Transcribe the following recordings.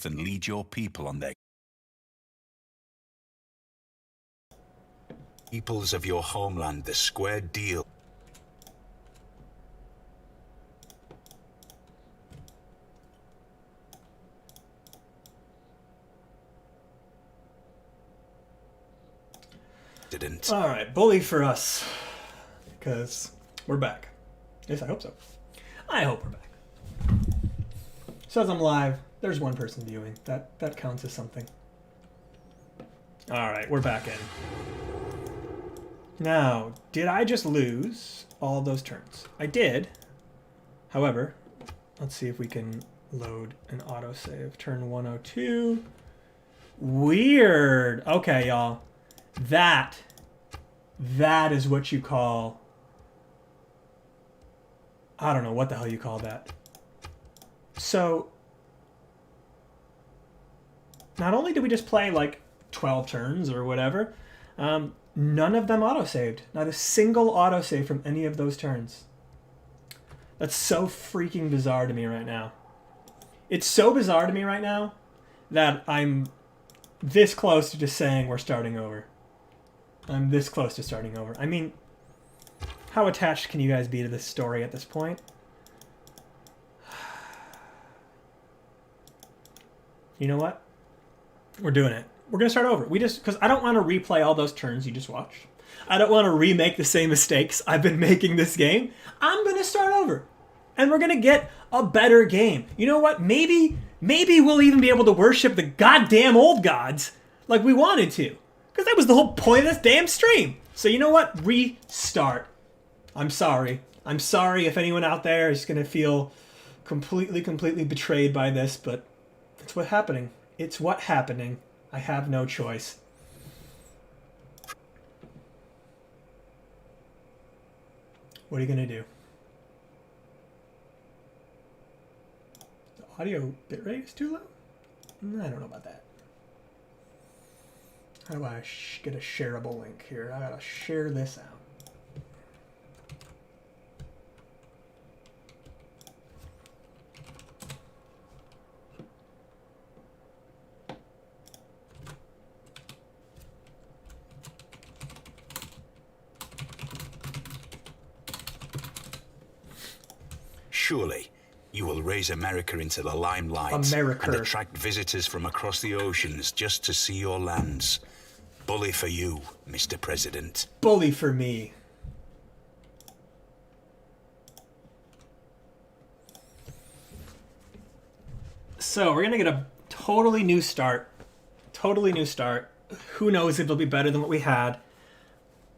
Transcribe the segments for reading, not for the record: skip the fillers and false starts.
and lead your people on their peoples of your homeland the square deal. Didn't. All right, bully for us, because we're back. At least I hope so. I hope we're back. Says I'm live. There's one person viewing. That counts as something. All right, we're back in. Now, did I just lose all those turns? I did. However, let's see if we can load an autosave. Turn 102. Weird. Okay, y'all. That is what you call... I don't know what the hell you call that. So, not only did we just play like 12 turns or whatever, none of them autosaved. Not a single autosave from any of those turns. That's so freaking bizarre to me right now. It's so bizarre to me right now that I'm this close to just saying we're starting over. I'm this close to starting over. I mean, how attached can you guys be to this story at this point? You know what? We're doing it. We're going to start over. Because I don't want to replay all those turns you just watched. I don't want to remake the same mistakes I've been making this game. I'm going to start over. And we're going to get a better game. You know what? Maybe we'll even be able to worship the goddamn old gods like we wanted to. Because that was the whole point of this damn stream. So you know what? Restart. I'm sorry. I'm sorry if anyone out there is going to feel completely betrayed by this, but it's what's happening. It's what's happening. I have no choice. What are you going to do? The audio bitrate is too low? I don't know about that. How do I get a shareable link here? I gotta share this out. Surely, you will raise America into the limelight and attract visitors from across the oceans just to see your lands. Bully for you, Mr. President. Bully for me. So, we're gonna get a totally new start. Totally new start. Who knows if it'll be better than what we had.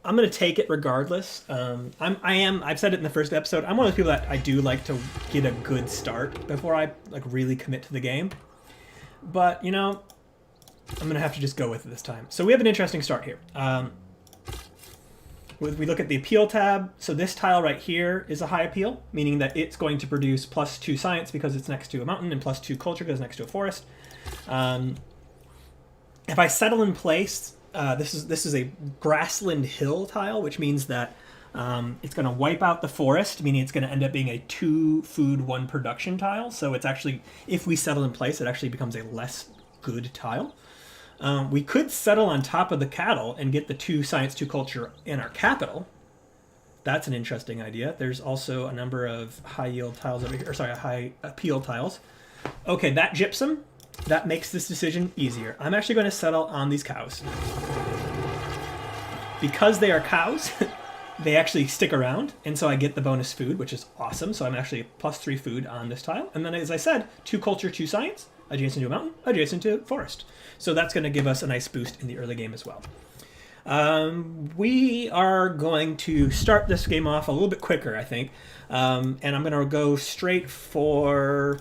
I'm gonna take it regardless. I've said it in the first episode. I'm one of those people that I do like to get a good start before I like really commit to the game. But you know, I'm gonna have to just go with it this time. So we have an interesting start here. We look at the appeal tab. So this tile right here is a high appeal, meaning that it's going to produce +2 science because it's next to a mountain, and +2 culture because it's next to a forest. If I settle in place. This is a grassland hill tile, which means that it's going to wipe out the forest, meaning it's going to end up being a 2 food 1 production tile. So it's actually, if we settle in place, it actually becomes a less good tile. We could settle on top of the cattle and get the 2 science 2 culture in our capital. That's an interesting idea. There's also a number of high yield tiles over here, or sorry, high appeal tiles. Okay, that gypsum. That makes this decision easier. I'm actually going to settle on these cows. Because they are cows, they actually stick around, and so I get the bonus food, which is awesome. So I'm actually +3 food on this tile. And then, as I said, 2 culture, 2 science, adjacent to a mountain, adjacent to forest. So that's going to give us a nice boost in the early game as well. We are going to start this game off a little bit quicker, I think. And I'm going to go straight for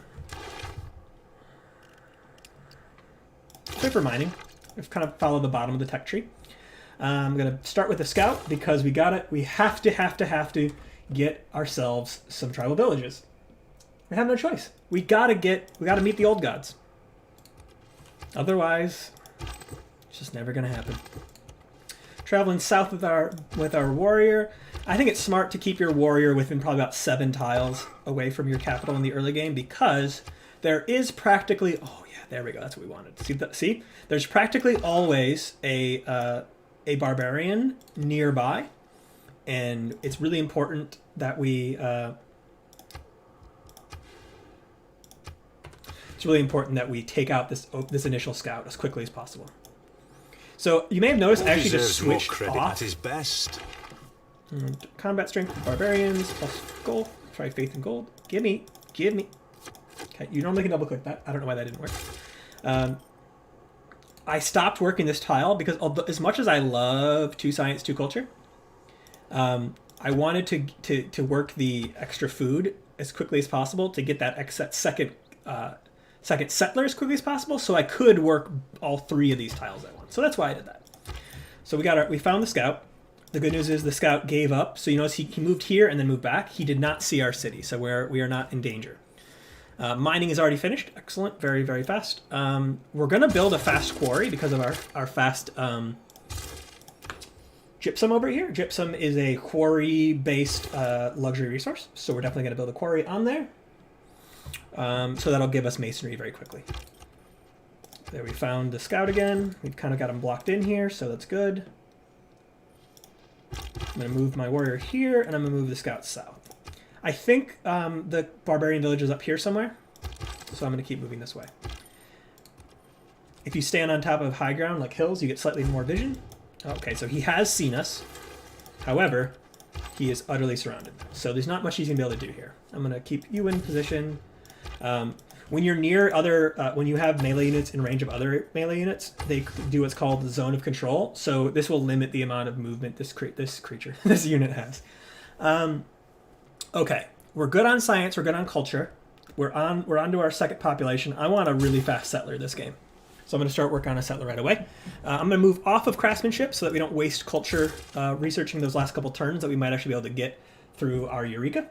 mining. We've kind of followed the bottom of the tech tree. I'm going to start with the scout because we got it. We have to get ourselves some tribal villages. We have no choice. We got to meet the old gods. Otherwise, it's just never going to happen. Traveling south with our warrior. I think it's smart to keep your warrior within probably about 7 tiles away from your capital in the early game because there is practically... Oh, yeah, there we go. That's what we wanted. See? There's practically always a barbarian nearby, and it's really important that we... It's really important that we take out this initial scout as quickly as possible. So you may have noticed I actually just switched credit off. At his best. Combat strength for barbarians plus gold. Try faith and gold. Give me. Okay, you normally can double click that. I don't know why that didn't work. I stopped working this tile because as much as I love 2 science, 2 culture, I wanted to work the extra food as quickly as possible to get that second settler as quickly as possible, so I could work all 3 of these tiles at once. So that's why I did that. So we found the scout. The good news is the scout gave up. So you notice he moved here and then moved back. He did not see our city, so we are not in danger. Mining is already finished. Excellent. Very, very fast. We're going to build a fast quarry because of our fast gypsum over here. Gypsum is a quarry-based luxury resource, so we're definitely going to build a quarry on there. So that'll give us masonry very quickly. There, we found the scout again. We've kind of got him blocked in here, so that's good. I'm going to move my warrior here, and I'm going to move the scout south. I think the barbarian village is up here somewhere, so I'm going to keep moving this way. If you stand on top of high ground, like hills, you get slightly more vision. Okay, so he has seen us. However, he is utterly surrounded. So there's not much he's going to be able to do here. I'm going to keep you in position. When you're near when you have melee units in range of other melee units, they do what's called the zone of control. So this will limit the amount of movement this unit has. Okay, we're good on science. We're good on culture. We're on to our second population. I want a really fast settler this game, so I'm going to start working on a settler right away. I'm going to move off of craftsmanship so that we don't waste culture researching those last couple turns that we might actually be able to get through our Eureka.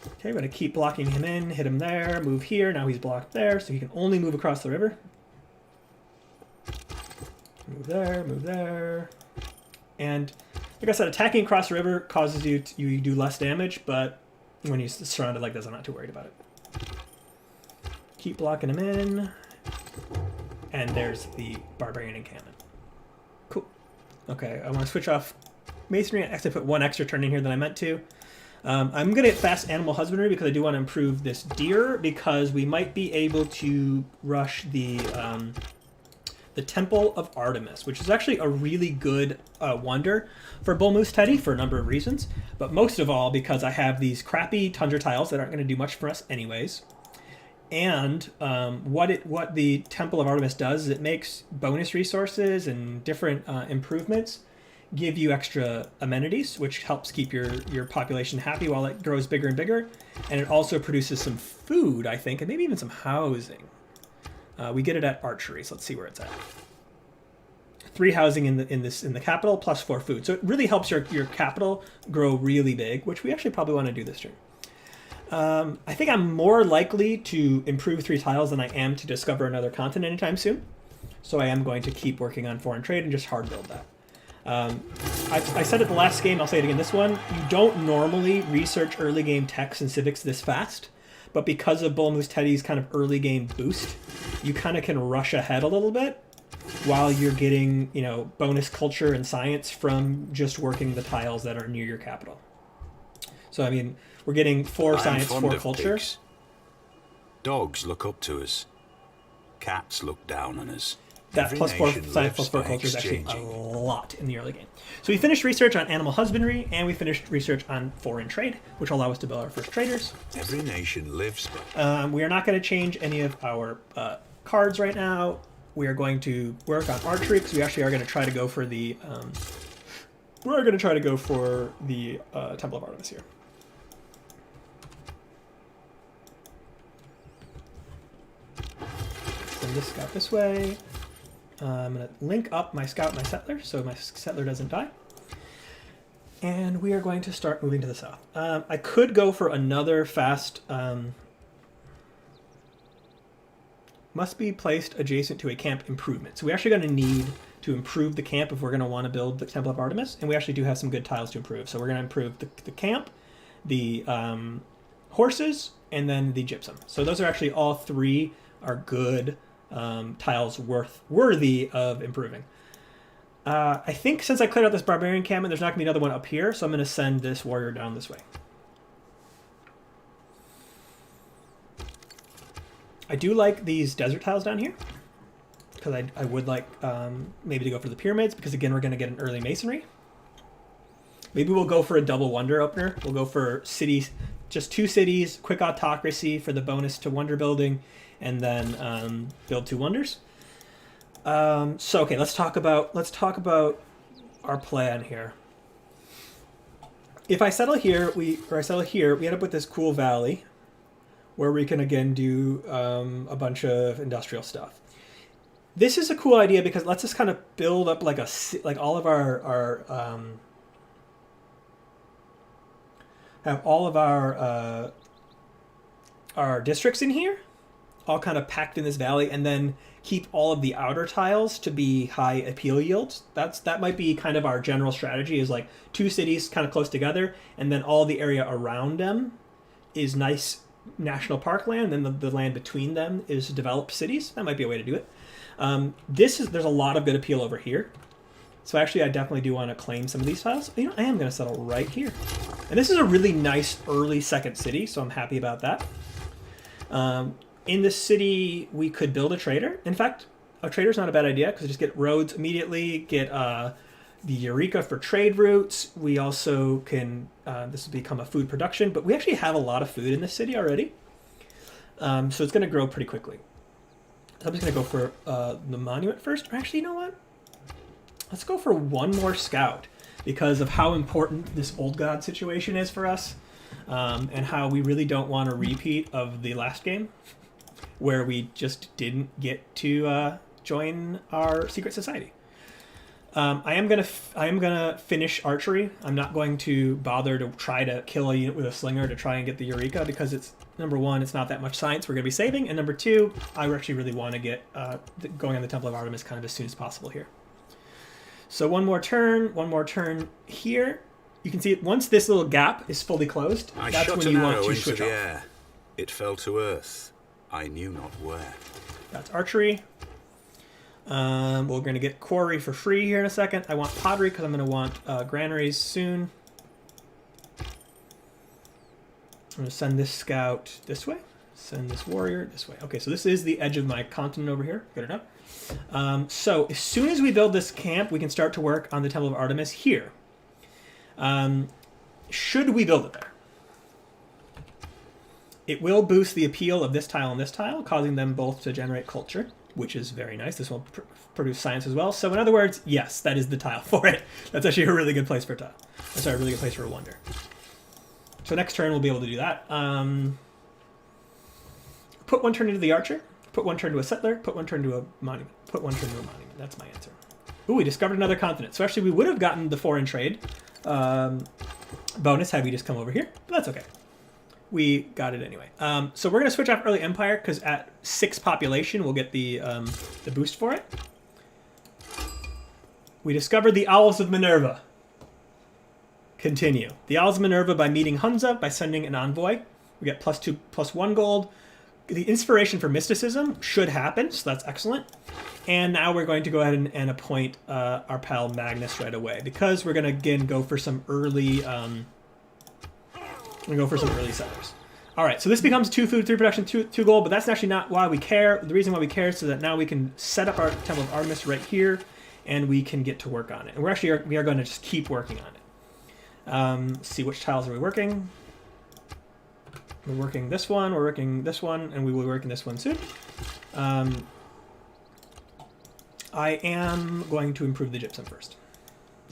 Okay, we're going to keep blocking him in, hit him there, move here. Now he's blocked there, so he can only move across the river. Move there. And like I said, attacking across the river causes you do less damage, but when he's surrounded like this, I'm not too worried about it. Keep blocking him in. And there's the barbarian encampment. Cool. Okay, I want to switch off masonry. I actually put 1 extra turn in here than I meant to. I'm going to get fast animal husbandry because I do want to improve this deer, because we might be able to rush the Temple of Artemis, which is actually a really good wonder for Bull Moose Teddy for a number of reasons, but most of all because I have these crappy tundra tiles that aren't going to do much for us anyways. And what the Temple of Artemis does is it makes bonus resources and different improvements give you extra amenities, which helps keep your population happy while it grows bigger and bigger. And it also produces some food, I think, and maybe even some housing. We get it at archery, so let's see where it's at. 3 housing in the capital plus 4 food. So it really helps your capital grow really big, which we actually probably want to do this turn. I think I'm more likely to improve 3 tiles than I am to discover another continent anytime soon. So I am going to keep working on foreign trade and just hard build that. I said it the last game, I'll say it again this one. You don't normally research early game techs and civics this fast, but because of Bull Moose Teddy's kind of early game boost, you kind of can rush ahead a little bit while you're getting, bonus culture and science from just working the tiles that are near your capital. So, I mean, we're getting 4 science, 4 culture. Pigs. Dogs look up to us. Cats look down on us. That plus 4 science plus 4 culture is actually a lot in the early game. So we finished research on animal husbandry, and we finished research on foreign trade, which will allow us to build our first traders. Every nation lives we are not going to change any of our cards right now. We are going to work on archery because we actually are going to try to go for the Temple of Artemis here. Send this scout this way. I'm going to link up my scout and my settler so my settler doesn't die. And we are going to start moving to the south. I could go for another fast... must be placed adjacent to a camp improvement. So we're actually going to need to improve the camp if we're going to want to build the Temple of Artemis. And we actually do have some good tiles to improve. So we're going to improve the camp, the horses, and then the gypsum. So those are actually all three are good tiles worthy of improving. I think since I cleared out this barbarian encampment, there's not going to be another one up here, so I'm going to send this warrior down this way. I do like these desert tiles down here, because I would like maybe to go for the pyramids, because again, we're going to get an early masonry. Maybe we'll go for a double wonder opener. We'll go for cities, just 2 cities, quick autocracy for the bonus to wonder building, and then build 2 wonders. So okay, let's talk about our plan here. If I settle here, we end up with this cool valley, where we can again do a bunch of industrial stuff. This is a cool idea because it lets us kind of build up like all of our districts in here, all kind of packed in this valley, and then keep all of the outer tiles to be high appeal yields. That might be kind of our general strategy, is like 2 cities kind of close together, and then all the area around them is nice national park land, and the land between them is developed cities. That might be a way to do it. There's a lot of good appeal over here. So actually, I definitely do want to claim some of these tiles. You know, I am going to settle right here. And this is a really nice early second city, so I'm happy about that. In this city, we could build a trader. In fact, a trader's not a bad idea, because just get roads immediately, get the Eureka for trade routes. We also can, this will become a food production, but we actually have a lot of food in this city already. So it's going to grow pretty quickly. So I'm just going to go for the monument first. Or actually, you know what? Let's go for one more scout, because of how important this old god situation is for us, and how we really don't want a repeat of the last game, where we just didn't get to join our secret society. I am gonna finish archery. I'm not going to bother to try to kill a unit with a slinger to try and get the Eureka, because it's, number one, it's not that much science we're gonna be saving, and number two, I actually really want to get going on the Temple of Artemis kind of as soon as possible here. So one more turn here. You can see once this little gap is fully closed, that's when you want to switch off. Air. It fell to earth. I knew not where. That's archery. We're going to get quarry for free here in a second. I want pottery because I'm going to want granaries soon. I'm going to send this scout this way. Send this warrior this way. Okay, so this is the edge of my continent over here. Good enough. So as soon as we build this camp, we can start to work on the Temple of Artemis here. Should we build it there? It will boost the appeal of this tile and this tile, causing them both to generate culture, which is very nice. This will produce science as well. So in other words, yes, that is the tile for it. That's actually a really good place for a tile. Sorry, a really good place for a wonder. So next turn we'll be able to do that. Put one turn into the archer. Put one turn to a settler. Put one turn to a monument. Put one turn to a monument. That's my answer. Ooh, we discovered another continent. So actually we would have gotten the foreign trade bonus had we just come over here, but that's okay. We got it anyway. So we're going to switch off early empire, because at 6 population we'll get the boost for it. We discovered the Owls of Minerva. Continue. The Owls of Minerva by meeting Hunza, by sending an envoy. We get +2, +1 gold. The inspiration for mysticism should happen, so that's excellent. And now we're going to go ahead and appoint our pal Magnus right away, because we're going to again go for some early settlers. All right, so this becomes 2 food, 3 production, 2 gold, but that's actually not why we care. The reason why we care is so that now we can set up our Temple of Artemis right here, and we can get to work on it. And we are going to just keep working on it. See, which tiles are we working? We're working this one, we're working this one, and we will be working this one soon. I am going to improve the gypsum first,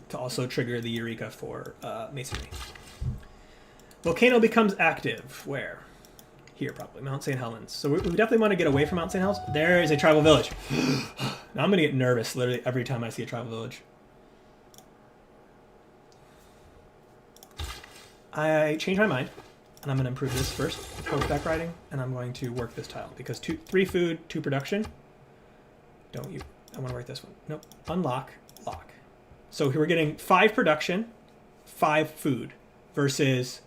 to also trigger the Eureka for masonry. Volcano becomes active. Where? Here, probably. Mount St. Helens. So we definitely want to get away from Mount St. Helens. There is a tribal village. Now I'm going to get nervous literally every time I see a tribal village. I changed my mind, and I'm going to improve this first. Horseback riding, and I'm going to work this tile, because 3 food, 2 production. Don't you? I want to work this one. Nope. Unlock, lock. So we're getting 5 production, 5 food, versus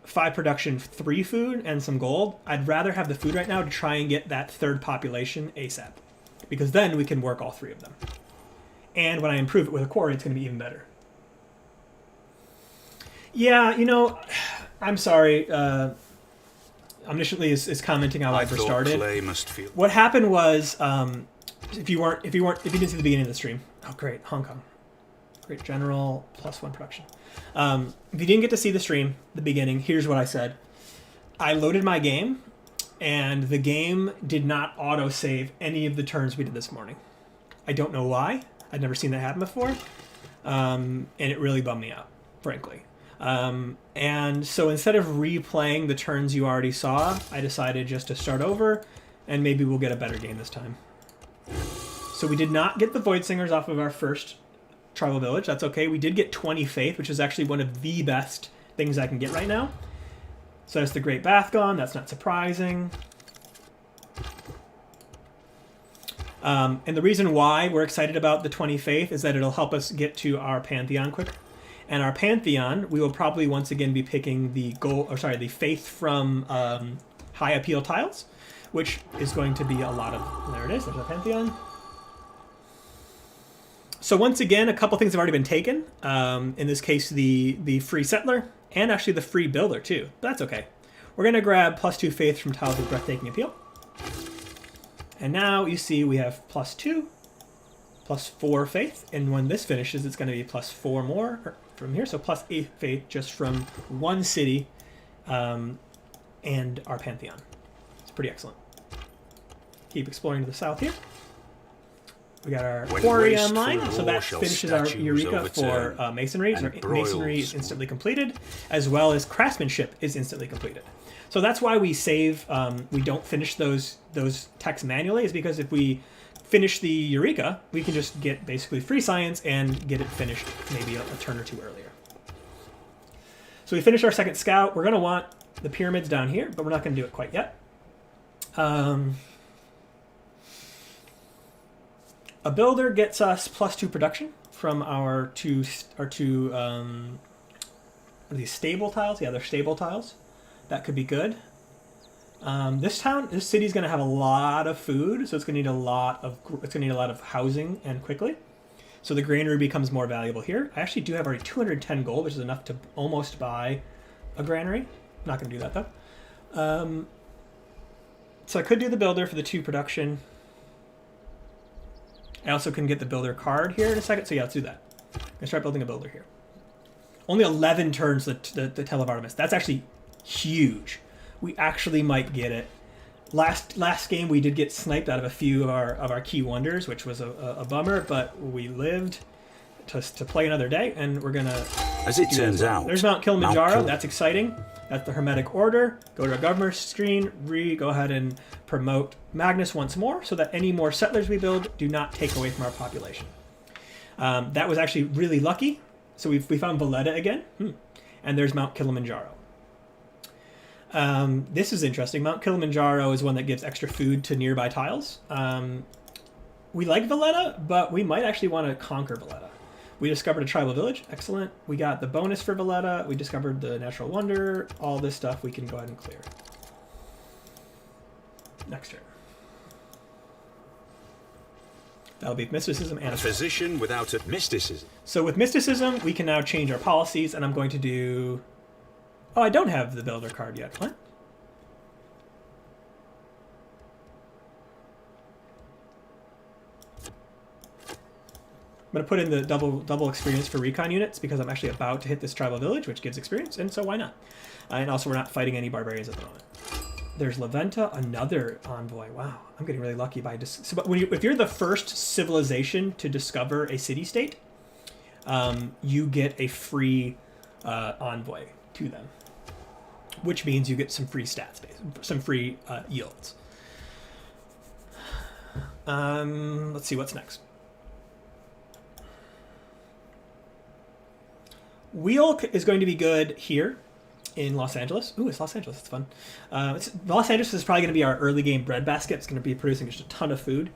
5 production, 3 food, and some gold. I'd rather have the food right now to try and get that 3rd population ASAP. Because then we can work all 3 of them. And when I improve it with a quarry, it's going to be even better. Yeah, you know, I'm sorry. Omnisciently is commenting how I first started. What happened was, if you didn't see the beginning of the stream, oh great, Hong Kong, great general +1 production. If you didn't get to see the stream, the beginning, here's what I said. I loaded my game, and the game did not auto-save any of the turns we did this morning. I don't know why. I'd never seen that happen before, and it really bummed me out, frankly. And so instead of replaying the turns you already saw, I decided just to start over, and maybe we'll get a better game this time. So we did not get the Void Singers off of our first tribal village. That's okay. We did get 20 faith, which is actually one of the best things I can get right now. So that's the Great Bath gone. That's not surprising. And the reason why we're excited about the 20 faith is that it'll help us get to our Pantheon quicker. And our Pantheon, we will probably once again be picking the the faith from high appeal tiles, which is going to be a lot of... There it is. There's our Pantheon. So once again, a couple things have already been taken. In this case, the free settler and actually the free builder too. But that's okay. We're going to grab +2 faith from tiles with breathtaking appeal. And now you see we have +2, +4 faith. And when this finishes, it's going to be +4 more from here. So +8 faith just from one city and our Pantheon. It's pretty excellent. Keep exploring to the south here. We got our quarry online, so that finishes our Eureka for masonry. So masonry is instantly completed, as well as craftsmanship is instantly completed. So that's why we save, we don't finish those texts manually, is because if we finish the Eureka, we can just get basically free science and get it finished maybe a turn or two earlier. So we finished our second scout. We're going to want the pyramids down here, but we're not going to do it quite yet. A builder gets us +2 production from our two are these stable tiles? Yeah, they're stable tiles. That could be good. This city is going to have a lot of food, so it's going to need a lot of housing and quickly. So the granary becomes more valuable here. I actually do have already 210 gold, which is enough to almost buy a granary. I'm not going to do that though. So I could do the builder for the 2 production. I also can get the builder card here in a second. So yeah, let's do that. I'm going to start building a builder here. Only 11 turns the Tell of Artemis. That's actually huge. We actually might get it. Last game we did get sniped out of a few of our key wonders, which was a bummer, but we lived to play another day, and we're going to... As it turns out... There's Mount Kilimanjaro. That's exciting. That's the Hermetic Order. Go to our governor screen. Go ahead and promote Magnus once more so that any more settlers we build do not take away from our population. That was actually really lucky. So we found Valletta again. And there's Mount Kilimanjaro. This is interesting. Mount Kilimanjaro is one that gives extra food to nearby tiles. We like Valletta, but we might actually want to conquer Valletta. We discovered a tribal village. Excellent. We got the bonus for Valletta. We discovered the natural wonder. All this stuff we can go ahead and clear. Next turn. That'll be mysticism and a physician without a mysticism. So with mysticism, we can now change our policies, and I'm going to do... Oh, I don't have the builder card yet. What? I'm going to put in the double experience for recon units because I'm actually about to hit this tribal village, which gives experience, and so why not? And also we're not fighting any barbarians at the moment. There's Laventa, another envoy. Wow, I'm getting really lucky by so, but if you're the first civilization to discover a city-state, you get a free envoy to them, which means you get some free stats, some free yields. Let's see what's next. Wheel is going to be good here in Los Angeles. Ooh, it's Los Angeles. It's fun. Los Angeles is probably going to be our early game breadbasket. It's going to be producing just a ton of food.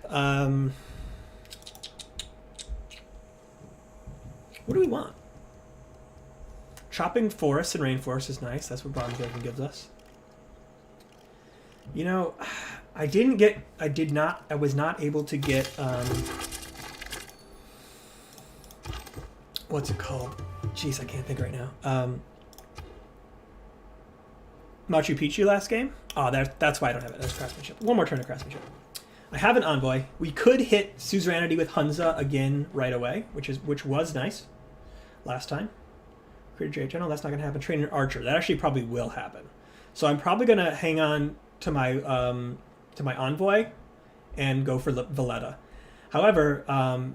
What do we want? Chopping forests and rainforests is nice. That's what Bronze Dragon gives us. You know, I was not able to get, what's it called? Jeez, I can't think right now. Machu Picchu last game. Oh, that's why I don't have it. That's craftsmanship. One more turn of craftsmanship. I have an envoy. We could hit suzerainty with Hunza again right away, which was nice last time. Creator J General, that's not going to happen. Trainer Archer, that actually probably will happen. So I'm probably going to hang on to my envoy and go for Valletta. However,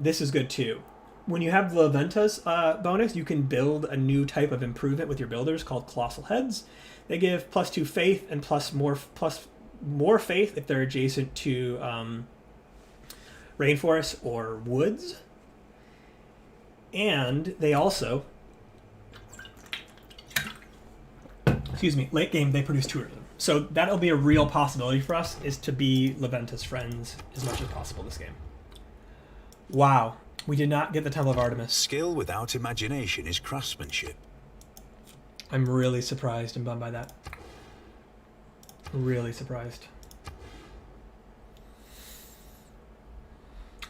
this is good too. When you have the Venta's bonus, you can build a new type of improvement with your builders called Colossal Heads. They give +2 faith and plus more faith if they're adjacent to rainforests or woods. And they also, late game they produce tourism. So that'll be a real possibility for us, is to be Leventa's friends as much as possible this game. Wow, we did not get the Temple of Artemis. Skill without imagination is craftsmanship. I'm really surprised and bummed by that. Really surprised.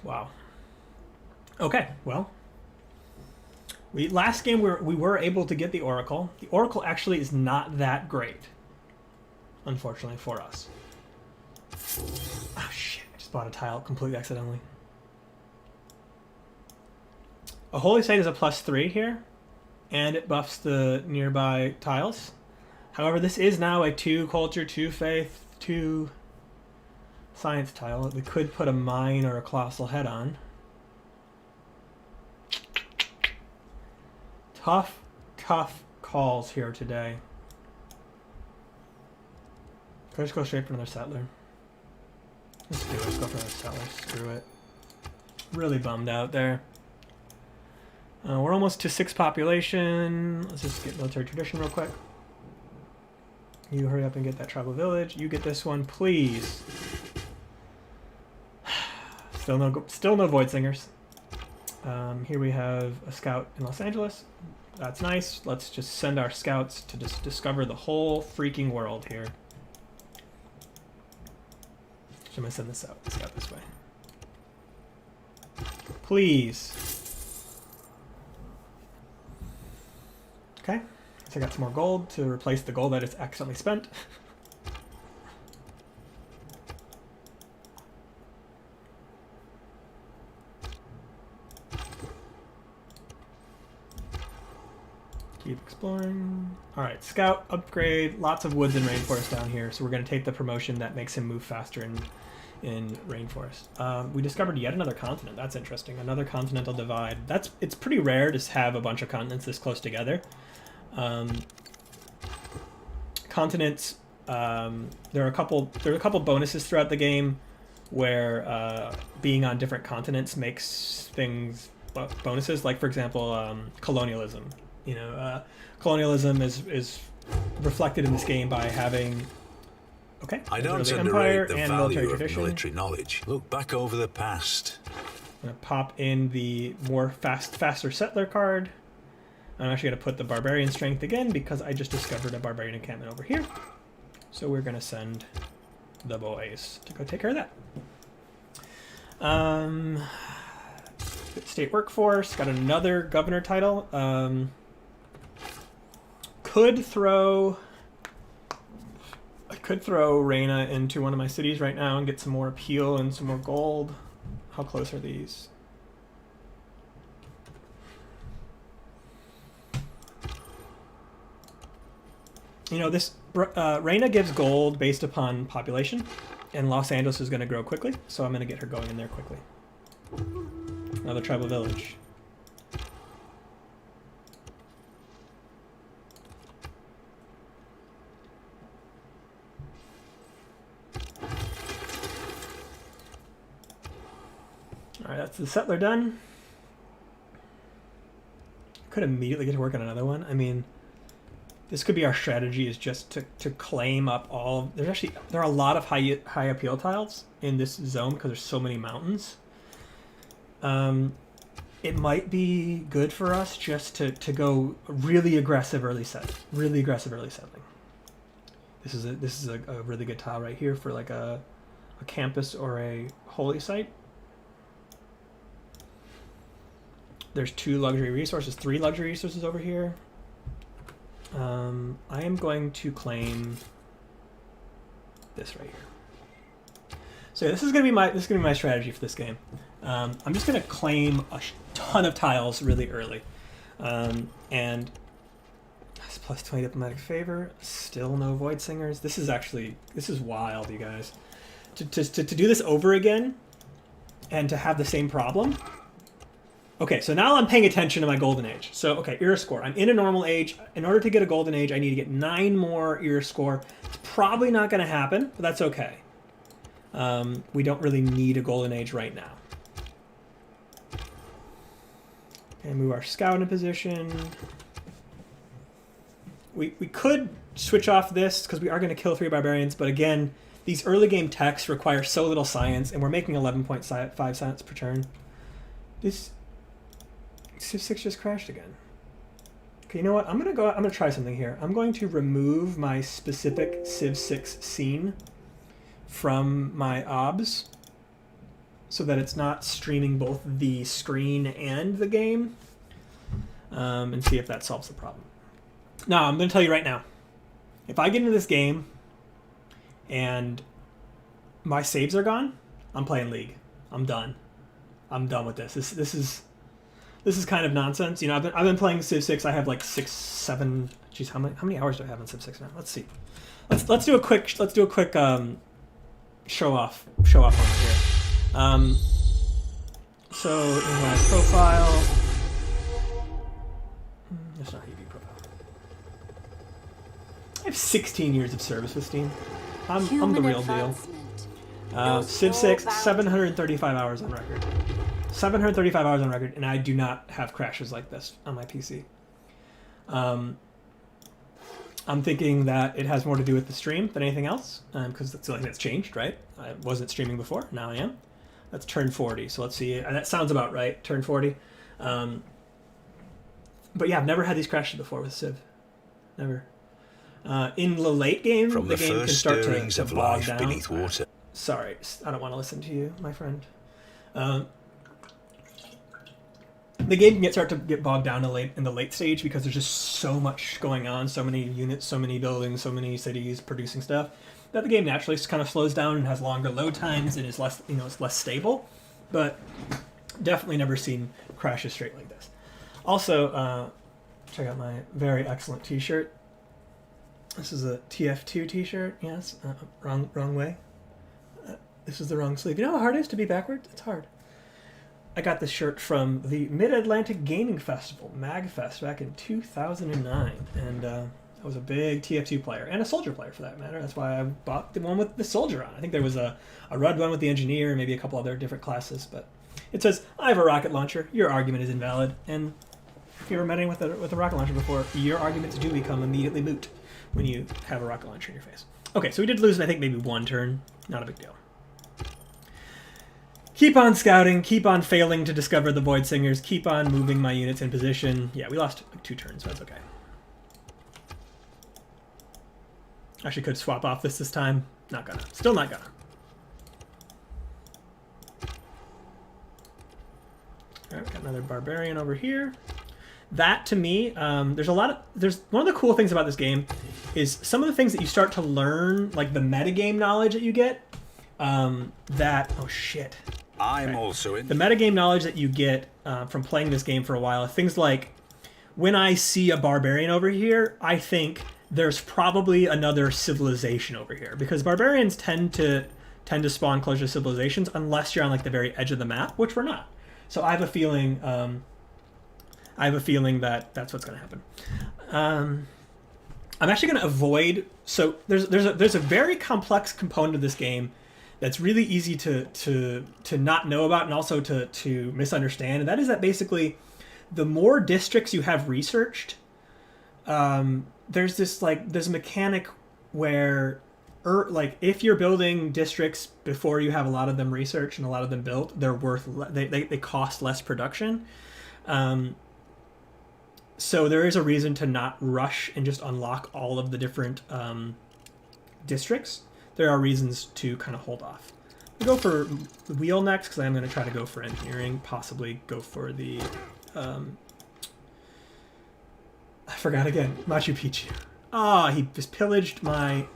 Wow. Okay, well. Last game we were able to get the Oracle. The Oracle actually is not that great, unfortunately for us. Oh shit, I just bought a tile completely accidentally. A Holy Site is a +3 here, and it buffs the nearby tiles. However, this is now a 2 culture, 2 faith, 2 science tile. We could put a mine or a colossal head on. Tough calls here today. Could I just go straight for another settler? Let's do it. Let's go for another settler. Screw it. Really bummed out there. We're almost to 6 population. Let's just get military tradition real quick. You hurry up and get that tribal village. You get this one, please. Still no Void Singers. Here we have a scout in Los Angeles. That's nice. Let's just send our scouts to just discover the whole freaking world here. So I'm gonna send this scout this way. Please. Okay. So I got some more gold to replace the gold that is accidentally spent. Keep exploring. Alright, scout, upgrade, lots of woods and rainforest down here, so we're going to take the promotion that makes him move faster in rainforest. We discovered yet another continent. That's interesting. Another continental divide. It's pretty rare to have a bunch of continents this close together. Continents, there are a couple bonuses throughout the game where being on different continents makes things bonuses. Like, for example, colonialism. You know, colonialism is reflected in this game by having. Okay. I don't underrate the value of military knowledge. Look back over the past. I'm gonna pop in the faster settler card. I'm actually going to put the barbarian strength again because I just discovered a barbarian encampment over here. So we're going to send the boys to go take care of that. State workforce, got another governor title. I could throw Reina into one of my cities right now and get some more appeal and some more gold. How close are these? You know, this Reina gives gold based upon population, and Los Angeles is going to grow quickly, so I'm going to get her going in there quickly. Another tribal village. Alright, that's the settler done. Could immediately get to work on another one. I mean, this could be our strategy, is just to claim up all. There are a lot of high appeal tiles in this zone because there's so many mountains. it might be good for us just to go really aggressive early settling. This is a really good tile right here for like a campus or a holy site. There's 2 luxury resources, 3 luxury resources over here. I am going to claim this right here. So this is gonna be my strategy for this game. I'm just gonna claim a ton of tiles really early, and that's plus 20 diplomatic favor. Still no void singers. This is wild, you guys. To do this over again, and to have the same problem. Okay, so now I'm paying attention to my golden age. So, okay, era score. I'm in a normal age. In order to get a golden age, I need to get 9 more era score. It's probably not going to happen, but that's okay. We don't really need a golden age right now. And move our scout into position. We could switch off this, because we are going to kill 3 barbarians, but again, these early game techs require so little science, and we're making 11.5 science per turn. This Civ 6 just crashed again. Okay, you know what? I'm gonna try something here. I'm going to remove my specific Civ 6 scene from my OBS so that it's not streaming both the screen and the game, and see if that solves the problem. Now, I'm gonna tell you right now, if I get into this game and my saves are gone, I'm playing League. I'm done. I'm done with this. This is kind of nonsense. You know, I've been playing Civ 6. I have like 6, 7. Geez, how many hours do I have on Civ 6 now? Let's see. Let's do a quick show off on it here. So in my profile, that's not EV profile. I have 16 years of service with Steam. I'm the real deal. Civ 6, 735 hours on record. 735 hours on record, and I do not have crashes like this on my PC. I'm thinking that it has more to do with the stream than anything else, because that's the only thing that's changed, right? I wasn't streaming before, now I am. That's turn 40, so let's see. That sounds about right, turn 40. But yeah, I've never had these crashes before with Civ. Never. In the late game, the game can start to bog down. Beneath water. Sorry, I don't want to listen to you, my friend. The game can start to get bogged down in the late stage because there's just so much going on, so many units, so many buildings, so many cities producing stuff, that the game naturally just kind of slows down and has longer load times and is less, it's less stable. But definitely never seen crashes straight like this. Also, check out my very excellent T-shirt. This is a TF2 T-shirt. Yes, wrong way. This is the wrong sleeve. You know how hard it is to be backwards? It's hard. I got this shirt from the Mid-Atlantic Gaming Festival, MagFest, back in 2009. And I was a big TF2 player, and a Soldier player for that matter. That's why I bought the one with the Soldier on. I think there was a red one with the Engineer, maybe a couple other different classes. But it says, I have a rocket launcher. Your argument is invalid. And if you ever met anyone with a rocket launcher before, your arguments do become immediately moot when you have a rocket launcher in your face. Okay, so we did lose, I think, maybe 1 turn. Not a big deal. Keep on scouting, keep on failing to discover the Void Singers, keep on moving my units in position. Yeah, we lost like 2 turns, so that's okay. Actually could swap off this time. Not gonna. Still not gonna. Alright, got another Barbarian over here. That, to me, there's one of the cool things about this game is some of the things that you start to learn, like the metagame knowledge that you get, oh shit. I'm also in. The metagame knowledge that you get from playing this game for a while, things like, when I see a barbarian over here, I think there's probably another civilization over here, because barbarians tend to spawn closer to civilizations unless you're on like the very edge of the map, which we're not. So I have a feeling that that's what's going to happen. I'm actually going to avoid. So there's a very complex component of this game that's really easy to not know about and also to misunderstand, and that is that basically the more districts you have researched, there's a mechanic where if you're building districts before you have a lot of them researched and a lot of them built, they cost less production. So there is a reason to not rush and just unlock all of the different districts. There are reasons to kind of hold off. We'll go for wheel next because I'm going to try to go for engineering, possibly go for the... I forgot again. Machu Picchu. Ah, he just pillaged my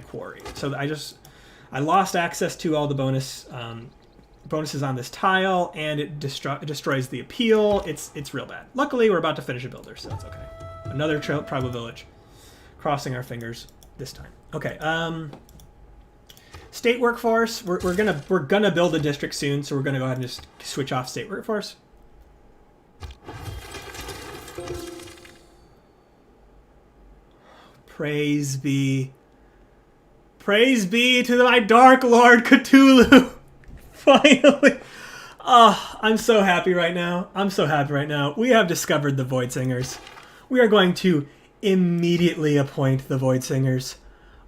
quarry. So I lost access to all the bonuses on this tile, and it destroys the appeal. It's real bad. Luckily, we're about to finish a builder, so it's okay. Another tribal village. Crossing our fingers this time. Okay. State workforce. We're gonna build a district soon, so we're gonna go ahead and just switch off state workforce. Praise be to my Dark Lord Cthulhu. Finally. Oh, I'm so happy right now. We have discovered the Void Singers. We are going to immediately appoint the Void Singers.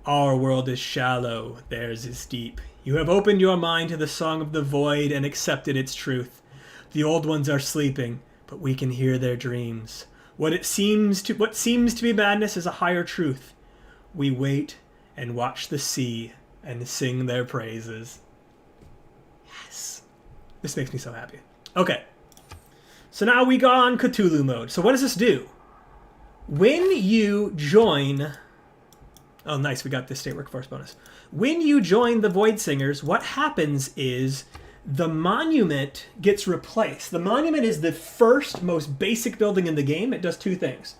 Our world is shallow, theirs is deep. You have opened your mind to the song of the void and accepted its truth. The old ones are sleeping, but we can hear their dreams. What seems to be madness is a higher truth. We wait and watch the sea and sing their praises. Yes. This makes me so happy. Okay. So now we go on Cthulhu mode. So what does this do? When you join... Oh, nice. We got this state workforce bonus. When you join the Void Singers, what happens is the monument gets replaced. The monument is the first, most basic building in the game. It does two things.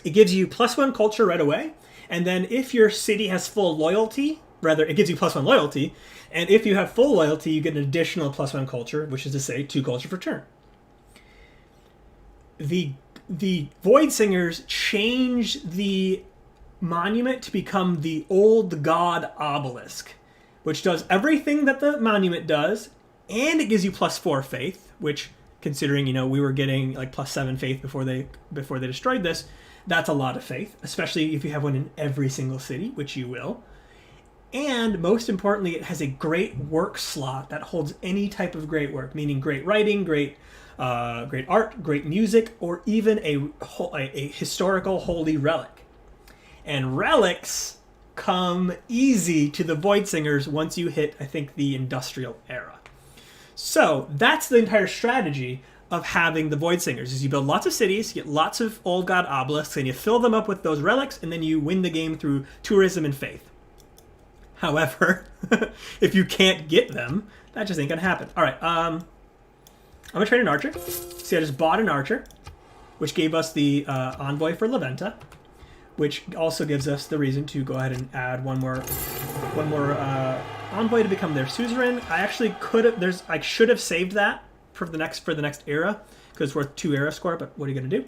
It gives you +1 culture right away. And then if your city has full loyalty, it gives you +1 loyalty. And if you have full loyalty, you get an additional +1 culture, which is to say 2 culture per turn. The Void Singers change the monument to become the Old God Obelisk, which does everything that the monument does, and it gives you +4 faith, which, considering, we were getting like +7 faith before they destroyed this, that's a lot of faith, especially if you have one in every single city, which you will. And most importantly, it has a great work slot that holds any type of great work, meaning great writing, great art, great music, or even a historical holy relic. And relics come easy to the Void Singers once you hit, I think, the Industrial Era. So that's the entire strategy of having the Void Singers, is you build lots of cities, you get lots of Old God Obelisks, and you fill them up with those relics, and then you win the game through tourism and faith. However, if you can't get them, that just ain't gonna happen. All right, I'm gonna trade an archer. See, I just bought an archer, which gave us the envoy for La Venta, which also gives us the reason to go ahead and add one more envoy to become their suzerain. I should have saved that for the next era, because it's worth 2 era score. But what are you gonna do?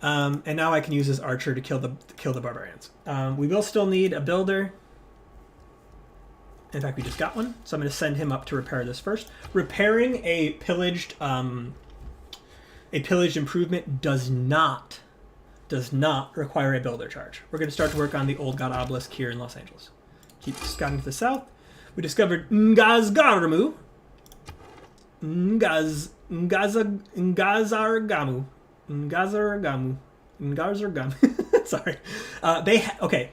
And now I can use this archer to kill the barbarians. We will still need a builder. In fact, we just got one, so I'm going to send him up to repair this first. Repairing a pillaged improvement does not require a builder charge. We're going to start to work on the Old God Obelisk here in Los Angeles. Keep scouting to the south. We discovered Ngazargamu. Ngazargamu. Sorry. Okay.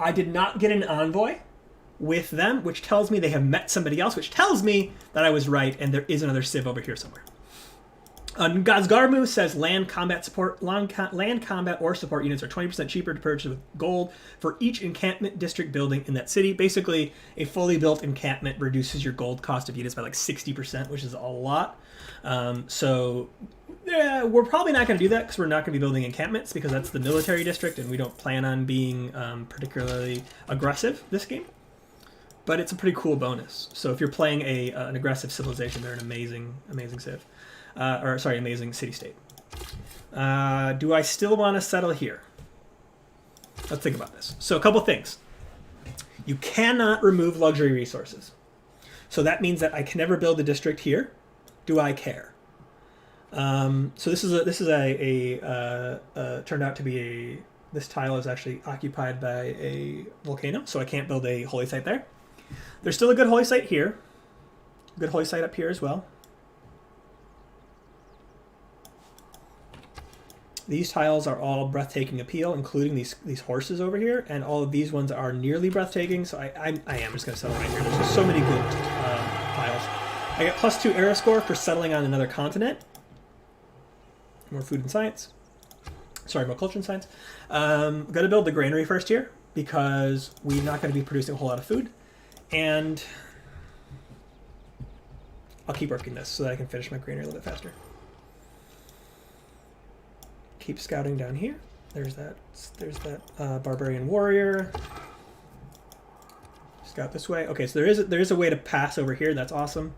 I did not get an envoy with them, which tells me they have met somebody else, which tells me that I was right, and there is another civ over here somewhere. Ngazgarmu says land combat or support units are 20% cheaper to purchase with gold for each encampment district building in that city. Basically, a fully built encampment reduces your gold cost of units by like 60%, which is a lot. So yeah, we're probably not going to do that because we're not going to be building encampments, because that's the military district and we don't plan on being particularly aggressive this game. But it's a pretty cool bonus. So if you're playing an aggressive civilization, they're an amazing civ. Amazing city-state. Do I still want to settle here? Let's think about this. So a couple things. You cannot remove luxury resources. So that means that I can never build a district here. Do I care? So this is turned out to be this tile is actually occupied by a volcano, so I can't build a holy site there. There's still a good holy site here. Good holy site up here as well. These tiles are all breathtaking appeal, including these horses over here, and all of these ones are nearly breathtaking, so I am just going to settle right here. There's just so many good tiles. I get +2 era score for settling on another continent. More food and science. Sorry, more culture and science. I'm going to build the granary first here, because we're not going to be producing a whole lot of food, and I'll keep working this so that I can finish my granary a little bit faster. Keep scouting down here. There's that barbarian warrior. Scout this way. Okay, so there is a way to pass over here. That's awesome.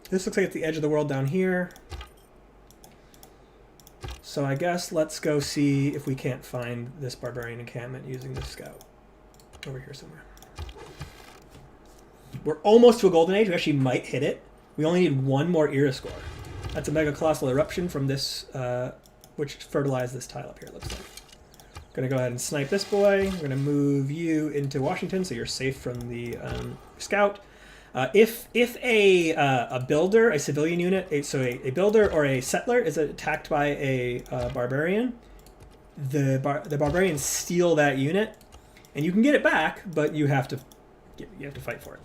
This looks like it's the edge of the world down here. So I guess let's go see if we can't find this barbarian encampment using this scout. Over here somewhere. We're almost to a golden age. We actually might hit it. We only need one more era score. That's a mega colossal eruption from this, which fertilized this tile up here, it looks like. Gonna go ahead and snipe this boy. We're gonna move you into Washington so you're safe from the scout. If a builder, a civilian unit, a builder or a settler is attacked by a barbarian, the barbarians steal that unit, and you can get it back, but you have to fight for it.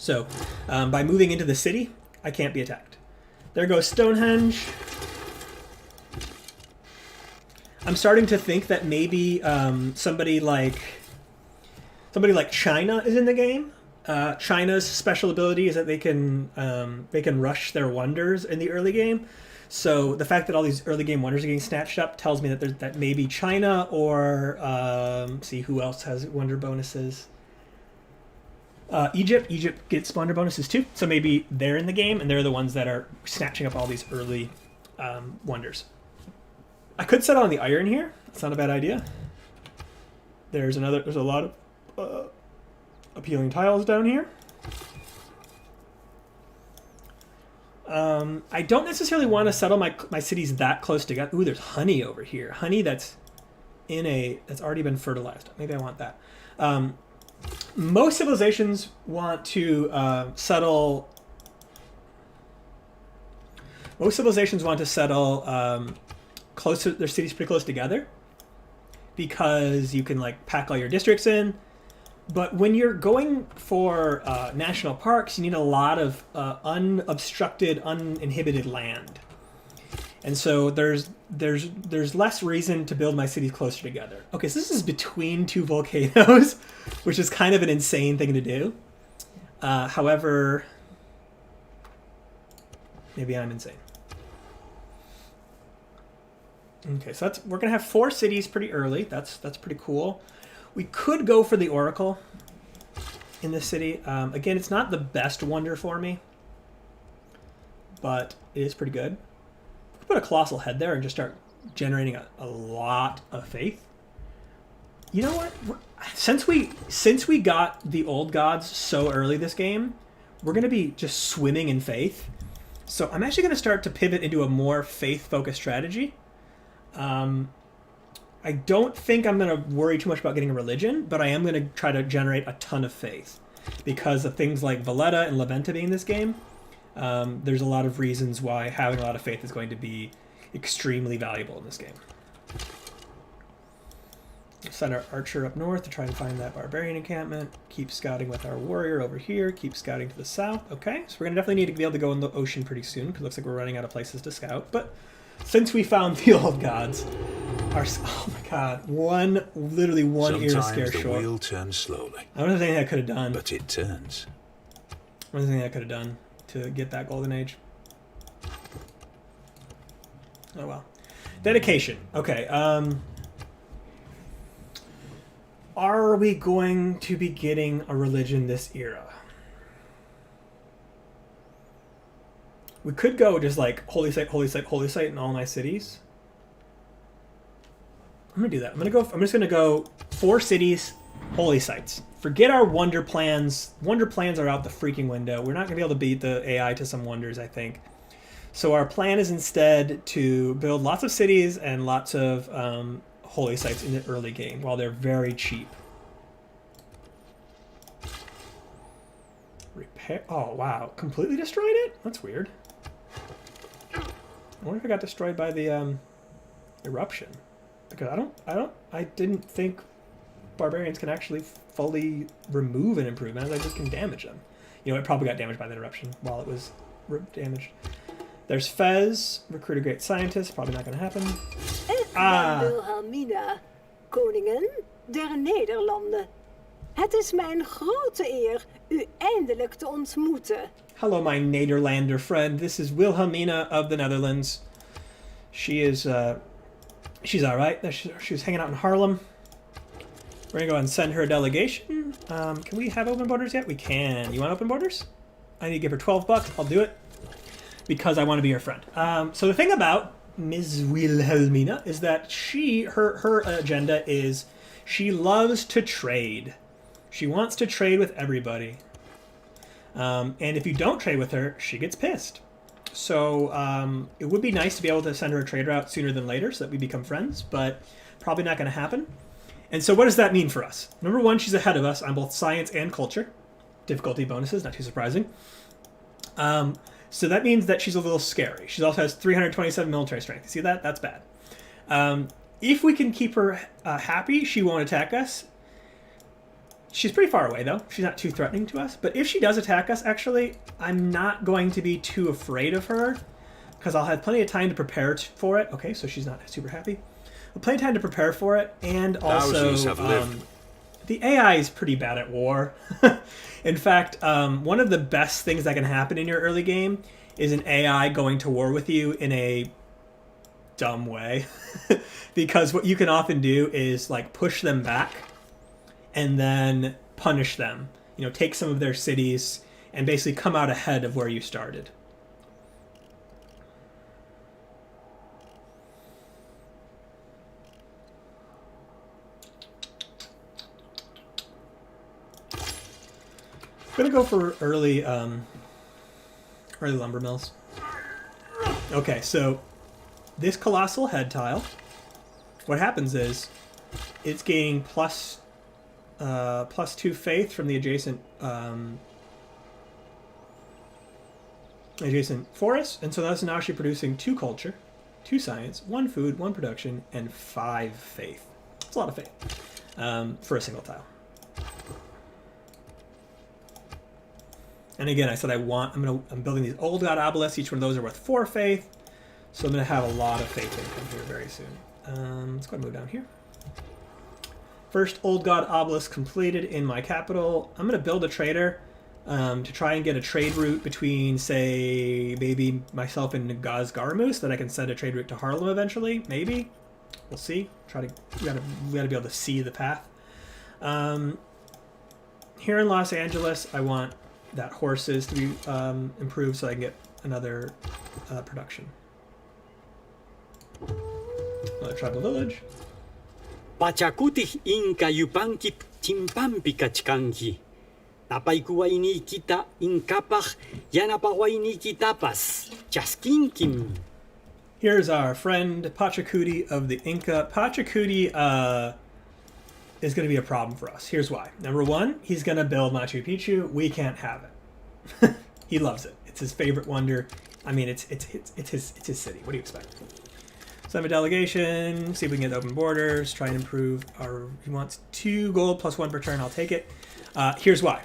So, by moving into the city, I can't be attacked. There goes Stonehenge. I'm starting to think that maybe somebody like China is in the game. China's special ability is that they can rush their wonders in the early game. So the fact that all these early game wonders are getting snatched up tells me that maybe China or see who else has wonder bonuses. Egypt gets wonder bonuses too, so maybe they're in the game and they're the ones that are snatching up all these early wonders. I could settle on the iron here. That's not a bad idea. There's a lot of appealing tiles down here. I don't necessarily want to settle my cities that close together. Ooh, there's honey over here. Honey that's already been fertilized. Maybe I want that. Most civilizations want to settle. Most civilizations want to settle close to their cities, pretty close together, because you can like pack all your districts in. But when you're going for national parks, you need a lot of unobstructed, uninhibited land, and so there's less reason to build my cities closer together. Okay, so this is between two volcanoes, which is kind of an insane thing to do. However, maybe I'm insane. Okay, so we're gonna have 4 cities pretty early. That's pretty cool. We could go for the Oracle in this city. Again, it's not the best wonder for me, but it is pretty good. We could put a Colossal Head there and just start generating a lot of faith. You know what? Since we got the old gods so early this game, we're going to be just swimming in faith. So I'm actually going to start to pivot into a more faith-focused strategy. I don't think I'm going to worry too much about getting a religion, but I am going to try to generate a ton of faith. Because of things like Valletta and Laventa being in this game, there's a lot of reasons why having a lot of faith is going to be extremely valuable in this game. Send our archer up north to try and find that barbarian encampment. Keep scouting with our warrior over here. Keep scouting to the south. Okay, so we're going to definitely need to be able to go in the ocean pretty soon, because it looks like we're running out of places to scout. But since we found the old gods, oh my god, literally one era scare short. Sometimes the wheel turns slowly. I don't know anything I could have done. But it turns. I don't know anything I could have done to get that golden age. Oh well. Dedication. Okay, are we going to be getting a religion this era? We could go just like holy site, holy site, holy site in all my cities. I'm gonna do that. I'm just gonna go 4 cities, holy sites. Forget our wonder plans. Wonder plans are out the freaking window. We're not gonna be able to beat the AI to some wonders, I think. So our plan is instead to build lots of cities and lots of holy sites in the early game while they're very cheap. repair. Oh, wow. Completely destroyed it? That's weird. I wonder if it got destroyed by the eruption. Because I didn't think barbarians can actually fully remove an improvement. I just can damage them. You know, it probably got damaged by the eruption while it was damaged. There's Fez, recruit a great scientist. Probably not going to happen. Wilhelmina, koningin der Nederlanden. Het is mijn grote eer u eindelijk te ontmoeten. Hello, my Nederlander friend. This is Wilhelmina of the Netherlands. She is, she's all right. She was hanging out in Haarlem. We're gonna go and send her a delegation. Can we have open borders yet? We can. You want open borders? I need to give her $12. I'll do it because I want to be her friend. So the thing about Ms. Wilhelmina is that her agenda is she loves to trade. She wants to trade with everybody. And if you don't trade with her, she gets pissed. So it would be nice to be able to send her a trade route sooner than later so that we become friends, but probably not going to happen. And so what does that mean for us? Number one, she's ahead of us on both science and culture. Difficulty bonuses, not too surprising. So that means that she's a little scary. She also has 327 military strength. You see that? That's bad. If we can keep her happy, she won't attack us. She's pretty far away, though. She's not too threatening to us. But if she does attack us, actually, I'm not going to be too afraid of her because I'll have plenty of time to prepare for it. Okay, so she's not super happy. I'll plenty of time to prepare for it, and also the AI is pretty bad at war. In fact, one of the best things that can happen in your early game is an AI going to war with you in a dumb way. Because what you can often do is like push them back and then punish them. You know, take some of their cities and basically come out ahead of where you started. I'm gonna go for early lumber mills. Okay, so this colossal head tile, what happens is it's gaining plus 2 faith from the adjacent forest, and so that's now actually producing 2 culture, 2 science, 1 food, 1 production, and 5 faith. It's a lot of faith for a single tile. And again, I said I'm building these old god obelisks. Each one of those are worth 4 faith, so I'm gonna have a lot of faith income here very soon. Let's go ahead and move down here. First old god obelisk completed in my capital. I'm gonna build a trader to try and get a trade route between, say, maybe myself and Gazgarmus, that I can send a trade route to Haarlem eventually. Maybe, we'll see. We gotta be able to see the path. Here in Los Angeles, I want that horses to be improved so I can get another production. Another tribal village. Pachakutih inka yupanki timpampi kachkanki. Napaikuwa inikita inkapach yanapawa inikitapas. Chaskinkim. Here's our friend Pachacuti of the Inca. Pachacuti is going to be a problem for us. Here's why. Number one, he's going to build Machu Picchu. We can't have it. He loves it. It's his favorite wonder. I mean, it's his city. What do you expect? So I have a delegation. See if we can get open borders. Try and improve our. He wants 2 gold plus 1 per turn. I'll take it. Here's why.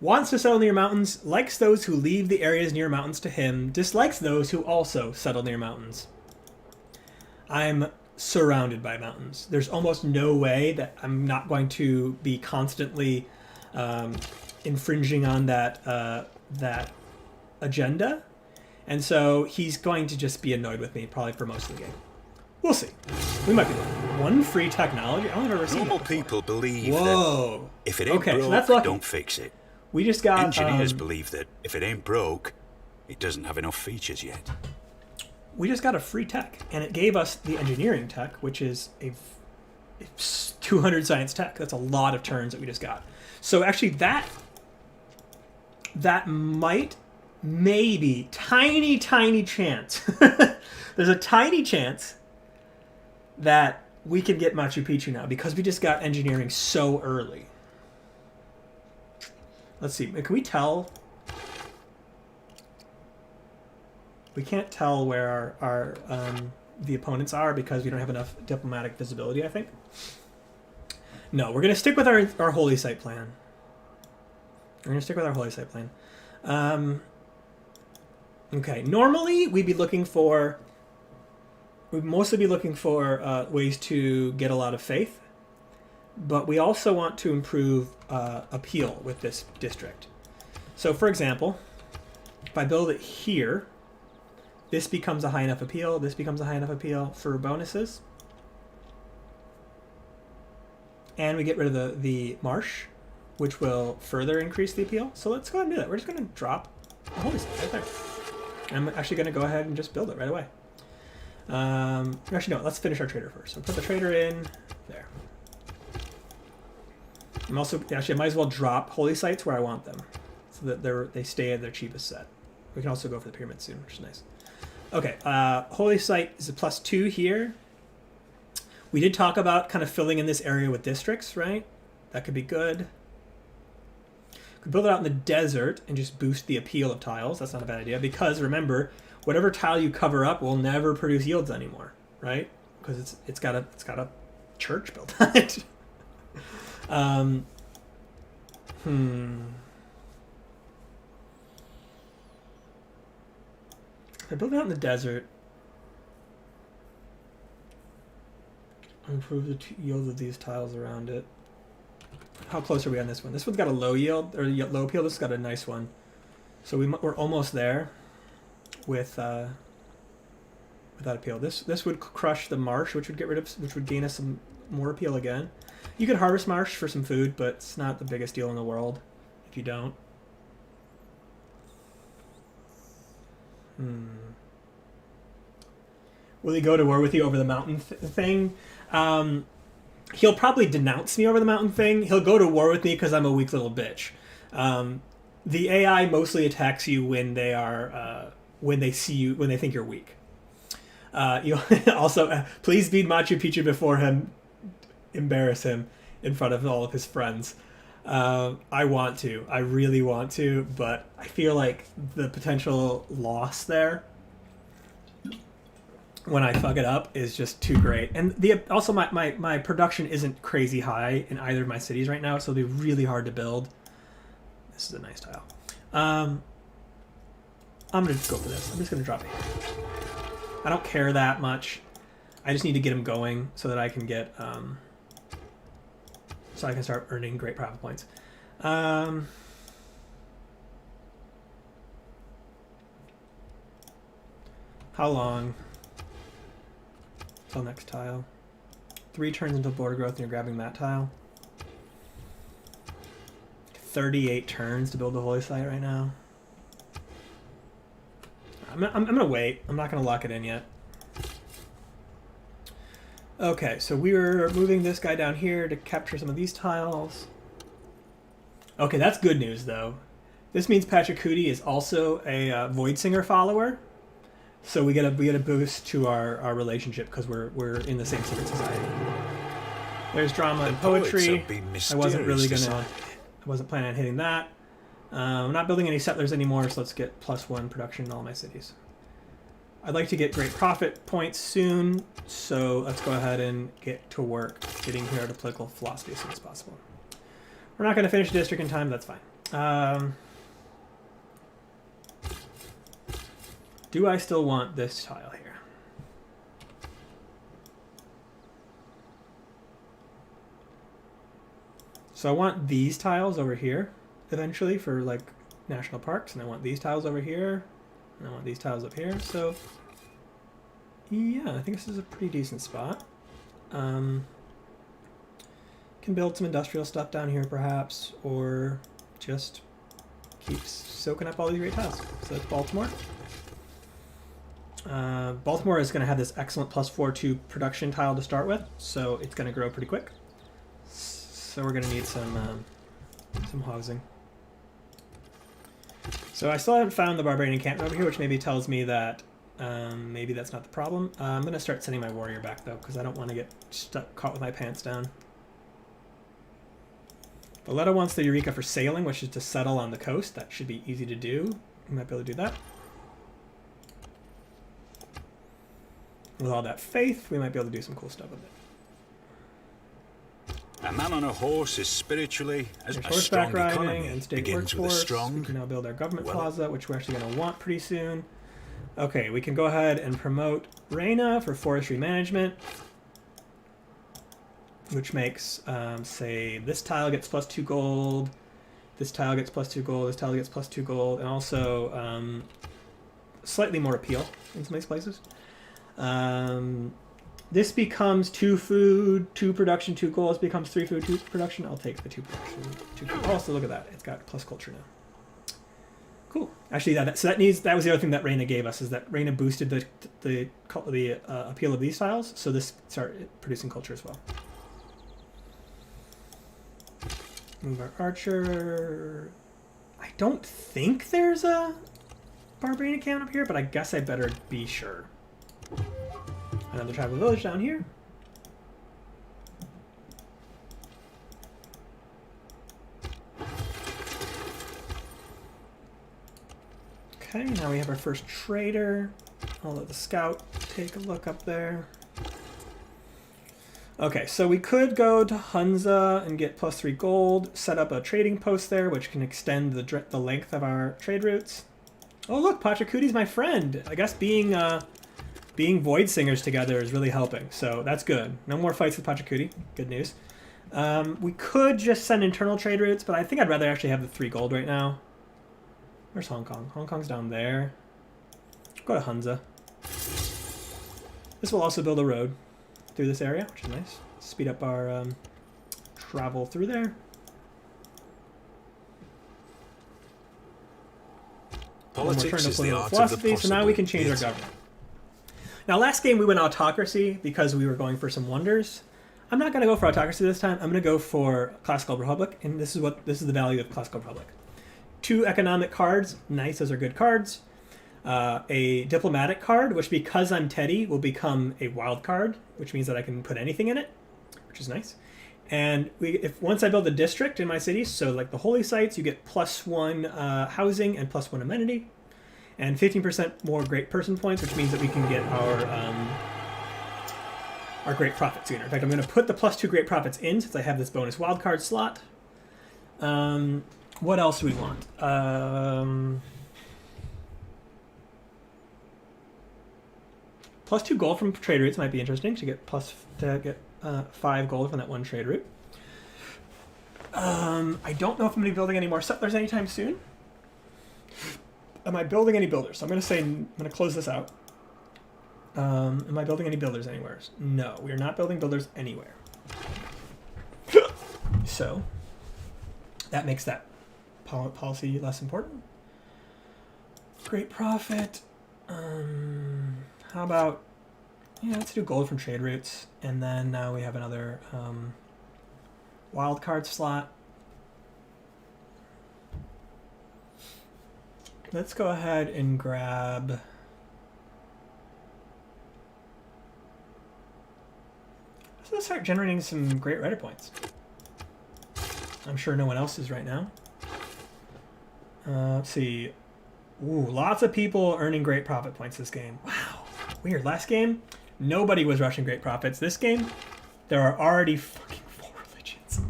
Wants to settle near mountains. Likes those who leave the areas near mountains to him. Dislikes those who also settle near mountains. I'm surrounded by mountains. There's almost no way that I'm not going to be constantly infringing on that agenda, and so he's going to just be annoyed with me probably for most of the game. We'll see. We might be lucky. 1 free technology. I don't ever see Normal people believe that if it ain't broke, so that's lucky. don't fix it. We just got engineers believe that if it ain't broke, it doesn't have enough features yet. We just got a free tech, and it gave us the engineering tech, which is a 200 science tech. That's a lot of turns that we just got. So actually that might, maybe, tiny chance. There's a tiny chance that we can get Machu Picchu now because we just got engineering so early. Let's see, can we tell We can't tell where our the opponents are because we don't have enough diplomatic visibility, I think. No, we're going to stick with our holy site plan. We're going to stick with our holy site plan. Okay, normally we'd mostly be looking for ways to get a lot of faith, but we also want to improve appeal with this district. So for example, if I build it here, this becomes a high enough appeal, this becomes a high enough appeal for bonuses. And we get rid of the marsh, which will further increase the appeal. So let's go ahead and do that. We're just going to drop a holy site right there. I'm actually going to go ahead and just build it right away. Actually, no, let's finish our trader first. So put the trader in there. I'm also, actually, I might as well drop holy sites where I want them so that they stay at their cheapest set. We can also go for the pyramid soon, which is nice. Okay, holy site is a +2 here. We did talk about kind of filling in this area with districts, right? That could be good. Could build it out in the desert and just boost the appeal of tiles. That's not a bad idea because remember, whatever tile you cover up will never produce yields anymore, right? Because it's got a church built on it. I build it out in the desert. Improve the yield of these tiles around it. How close are we on this one? This one's got a low yield or low appeal. This has got a nice one. So we're almost there with that appeal. This would crush the marsh, which would gain us some more appeal again. You could harvest marsh for some food, but it's not the biggest deal in the world if you don't. Will he go to war with you over the mountain thing? He'll probably denounce me over the mountain thing. He'll go to war with me because I'm a weak little bitch. The AI mostly attacks you when they are when they think you're weak. Also, please beat Machu Picchu before him. Embarrass him in front of all of his friends. I really want to, but I feel like the potential loss there when I fuck it up is just too great. And also my production isn't crazy high in either of my cities right now, so it'll be really hard to build. This is a nice tile. I'm gonna go for this. I'm just gonna drop it here. I don't care that much. I just need to get him going so that I can get so I can start earning great profit points. How long? Till next tile. 3 turns until border growth and you're grabbing that tile. 38 turns to build the holy site right now. I'm gonna wait. I'm not gonna lock it in yet. Okay, so we were moving this guy down here to capture some of these tiles. Okay, that's good news though. This means Pachacuti is also a Voidsinger follower. So we get a boost to our relationship because we're in the same secret society. There's drama and poetry. I wasn't planning on hitting that. I'm not building any settlers anymore, so let's get +1 production in all my cities. I'd like to get great profit points soon, so let's go ahead and get to work getting here to political philosophy as soon as possible. We're not going to finish the district in time, that's fine. Do I still want this tile here? So I want these tiles over here eventually for like national parks, and I want these tiles over here, and I want these tiles up here. So yeah, I think this is a pretty decent spot. Can build some industrial stuff down here perhaps, or just keep soaking up all these great tiles. So that's Baltimore. Baltimore is going to have this excellent +4 production tile to start with, so it's going to grow pretty quick. So we're going to need some housing. So I still haven't found the barbarian encampment over here, which maybe tells me that maybe that's not the problem. I'm going to start sending my warrior back though, because I don't want to get caught with my pants down. Valletta wants the Eureka for sailing, which is to settle on the coast. That should be easy to do. We might be able to do that. With all that faith, we might be able to do some cool stuff with it. A man on a horse is spiritually as a Horseback strong riding economy and state begins with a workforce. strong. We can now build our government plaza, which we're actually going to want pretty soon. Okay, we can go ahead and promote Reina for forestry management, which makes, say, this tile gets +2 gold, this tile gets +2 gold, this tile gets +2 gold, and also slightly more appeal in some of these places. This becomes 2 food, 2 production, 2 gold. This becomes 3 food, 2 production. I'll take the 2 production, 2 food. Oh, so look at that. It's got plus culture now. Cool. Actually, that was the other thing that Reina gave us, is that Reina boosted the appeal of these tiles. So this started producing culture as well. Move our archer. I don't think there's a barbarian account up here, but I guess I better be sure. Another tribal village down here. Okay, now we have our first trader. I'll let the scout take a look up there. Okay, so we could go to Hunza and get +3 gold, set up a trading post there, which can extend the length of our trade routes. Oh look, Pachacuti's my friend. I guess being Void Singers together is really helping, so that's good. No more fights with Pachacuti. Good news. We could just send internal trade routes, but I think I'd rather actually have the 3 gold right now. Where's Hong Kong? Hong Kong's down there. Go to Hunza. This will also build a road through this area, which is nice. Speed up our travel through there. Politics is the art philosophy, of the possible. so now we can change our government. Now, last game we went autocracy because we were going for some wonders. I'm not going to go for autocracy this time. I'm going to go for classical republic, and this is the value of classical republic. 2 economic cards, nice, those are good cards. A diplomatic card, which because I'm Teddy will become a wild card, which means that I can put anything in it, which is nice. And once I build a district in my city, so like the holy sites, you get +1 housing and +1 amenity. And 15% more great person points, which means that we can get our great profit sooner. In fact, I'm going to put the +2 great profits in since I have this bonus wildcard slot. What else do we want? +2 gold from trade routes might be interesting to get 5 gold from that 1 trade route. I don't know if I'm going to be building any more settlers anytime soon. Am I building any builders? So I'm going to close this out. Am I building any builders anywhere? No, we are not building builders anywhere. So that makes that policy less important. Great profit. How about, let's do gold from trade routes, and then now we have another wild card slot. Let's go ahead and grab. Let's start generating some great writer points. I'm sure no one else is right now. Let's see. Ooh, lots of people earning great profit points this game. Wow, weird. Last game, nobody was rushing great profits. This game, there are already fucking 4 religions.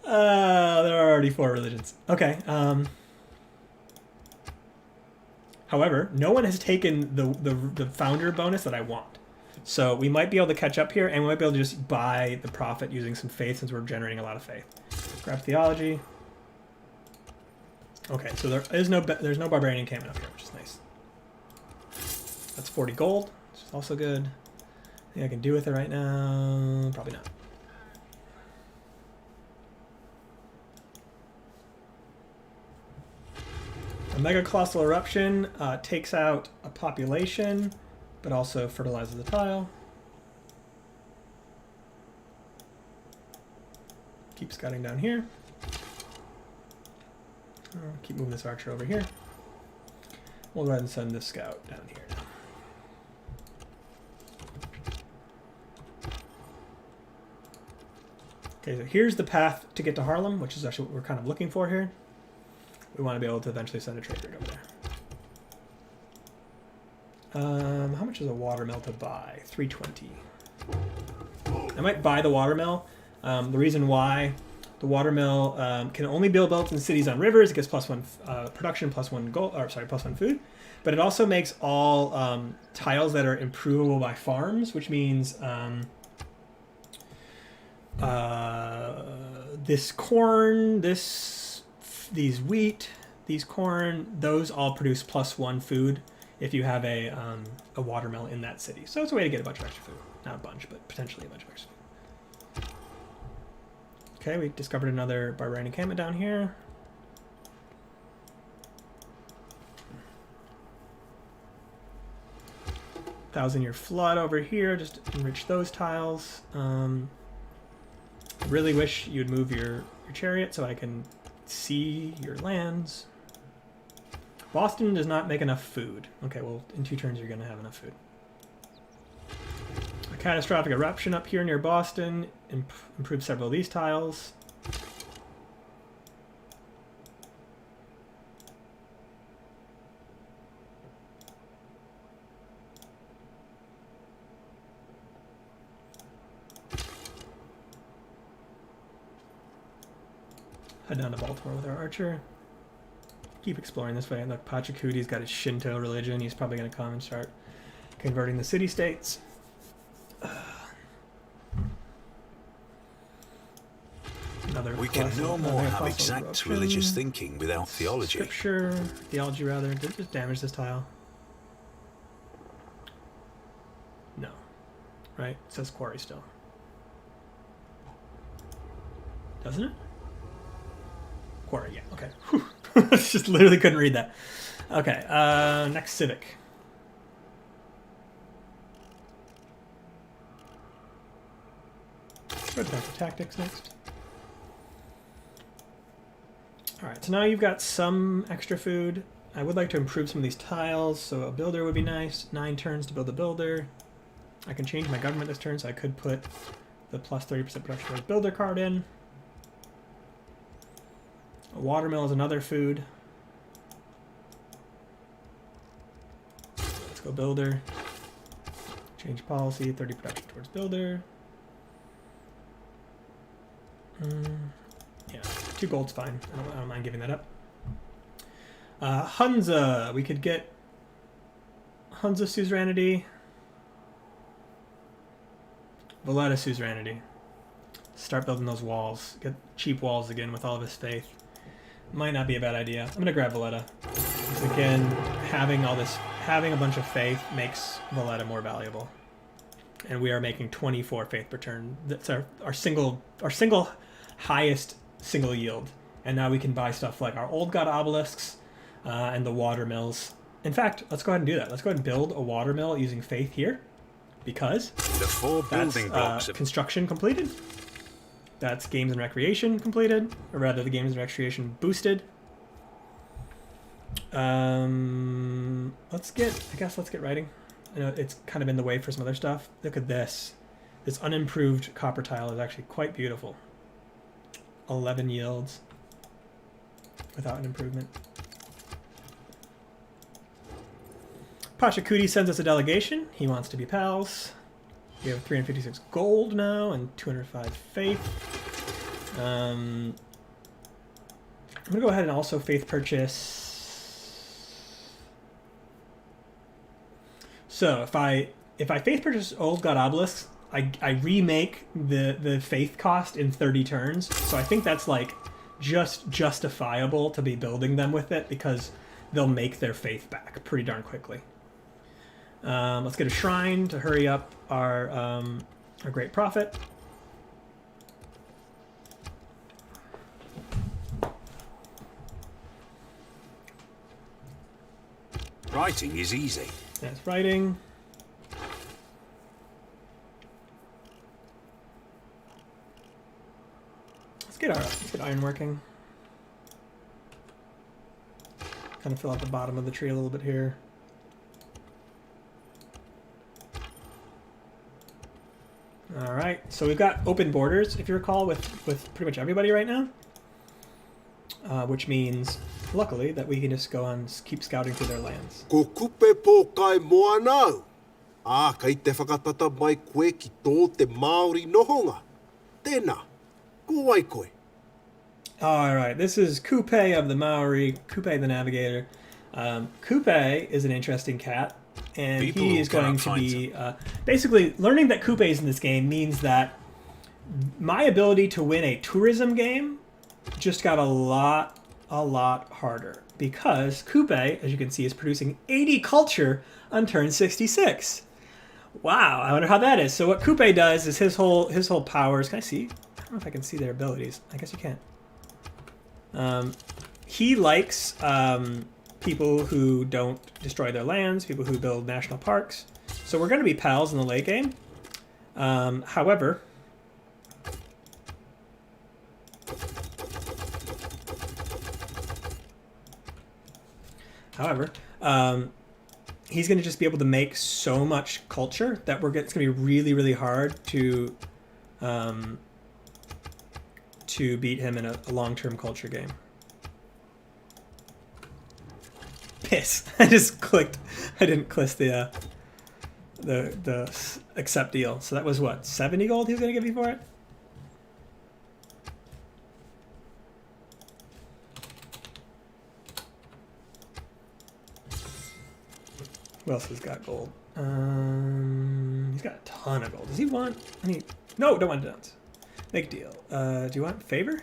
There are already 4 religions. Okay. However, no one has taken the founder bonus that I want. So we might be able to catch up here, and we might be able to just buy the profit using some faith since we're generating a lot of faith. Grab theology. Okay, so there's no barbarian encampment up here, which is nice. That's 40 gold, which is also good. Anything I can do with it right now? Probably not. A mega colossal eruption takes out a population, but also fertilizes the tile. Keep scouting down here. Keep moving this archer over here. We'll go ahead and send this scout down here now. Okay, so here's the path to get to Harlem, which is actually what we're kind of looking for here. We want to be able to eventually send a trader over there. How much is a watermill to buy? 320. I might buy the watermill. The reason why the watermill can only be built in cities on rivers. It gets +1 production, +1 gold, or sorry, +1 food. But it also makes all tiles that are improvable by farms, which means this corn, these wheat, these corn, those all produce +1 food if you have a watermill in that city. So it's a way to get a bunch of extra food. Not a bunch, but potentially a bunch of extra food. Okay, we discovered another barbarian encampment down here. Thousand-year flood over here, just enrich those tiles. Really wish you'd move your chariot so I can see your lands. Boston does not make enough food. Okay, well, in 2 turns you're going to have enough food. A catastrophic eruption up here near Boston. Improve several of these tiles. Head down to Baltimore with our archer. Keep exploring this way. And look, Pachacuti's got his Shinto religion. He's probably going to come and start converting the city-states. We can no more have exact religious thinking without theology. Scripture, theology rather. Did it just damage this tile? No. Right? It says quarry still. Doesn't it? Quarry, yeah, okay. Just literally couldn't read that. Okay, next civic. Go back to tactics next. Alright, so now you've got some extra food. I would like to improve some of these tiles, so a builder would be nice. 9 turns to build a builder. I can change my government this turn, so I could put the plus 30% production towards builder card in. A watermill is another food. Let's go builder. Change policy, 30 production towards builder. Yeah, 2 gold's fine. I don't mind giving that up. Hunza, we could get Hunza suzerainty. Valletta suzerainty. Start building those walls. Get cheap walls again with all of his faith. Might not be a bad idea. I'm gonna grab Valletta. Because again, having a bunch of faith makes Valletta more valuable. And we are making 24 faith per turn. That's our single highest single yield. And now we can buy stuff like our old god obelisks and the water mills. In fact, let's go ahead and do that. Let's go ahead and build a water mill using faith here. Because the 4 building blocks of construction completed. That's games and recreation completed, or rather the games and recreation boosted. Let's get writing. I know it's kind of in the way for some other stuff. Look at this. This unimproved copper tile is actually quite beautiful. 11 yields without an improvement. Pachacuti sends us a delegation. He wants to be pals. We have 356 gold now and 205 faith. I'm gonna go ahead and also faith purchase. So if I faith purchase old god obelisks, I remake the faith cost in 30 turns. So I think that's like just justifiable to be building them with it because they'll make their faith back pretty darn quickly. Let's get a shrine to hurry up our great prophet. Writing is easy. That's writing. Let's get iron working. Kind of fill out the bottom of the tree a little bit here. All right, so we've got open borders, if you recall, with pretty much everybody right now, which means luckily, that we can just go on, keep scouting through their lands. Ko kupe po kai moa nau. Kai te whakatata mai koe ki tō te Māori nohonga. Tēnā, ko wai koe. Alright, this is Kupe of the Maori, Kupe the Navigator. Kupe is an interesting cat, and he is going to be... basically, learning that Kupe is in this game means that my ability to win a tourism game just got a lot harder. Because Kupe, as you can see, is producing 80 culture on turn 66. Wow, I wonder how that is. So what Kupe does is his whole powers... Can I see? I don't know if I can see their abilities. I guess you can't. He likes people who don't destroy their lands, people who build national parks. So we're going to be pals in the late game. However, he's going to just be able to make so much culture that it's going to be really, really hard to beat him in a long-term culture game. Piss. I just clicked. I didn't click the accept deal. So that was what, 70 gold he was going to give me for it? Who else has got gold? He's got a ton of gold. Does he want any? No, don't want downs. Make deal. Do you want favor?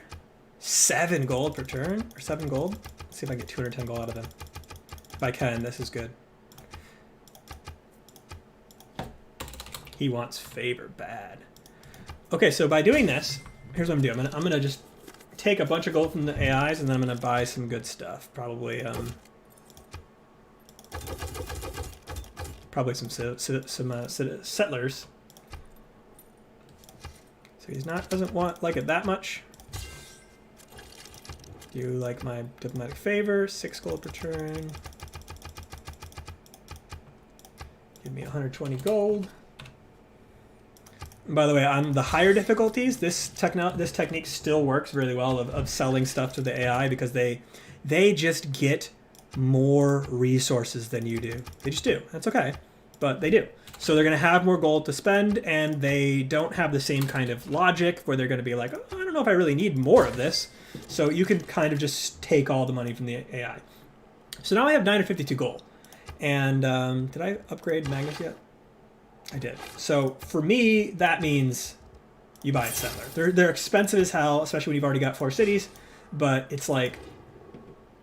7 gold per turn? Or 7 gold? Let's see if I can get 210 gold out of him. If I can, this is good. He wants favor bad. Okay, so by doing this, here's what I'm doing. I'm gonna just take a bunch of gold from the AIs, and then I'm gonna buy some good stuff. Probably some settlers. So he's doesn't like it that much. Do you like my diplomatic favor? 6 gold per turn. Give me 120 gold. And by the way, on the higher difficulties, this technique still works really well of selling stuff to the AI, because they just get more resources than you do. They just do. That's okay, but they do. So they're going to have more gold to spend, and they don't have the same kind of logic where they're going to be like, oh, I don't know if I really need more of this. So you can kind of just take all the money from the AI. So now I have 952 gold. And did I upgrade Magnus yet? I did. So for me, that means you buy a settler. They're expensive as hell, especially when you've already got 4 cities. But it's like,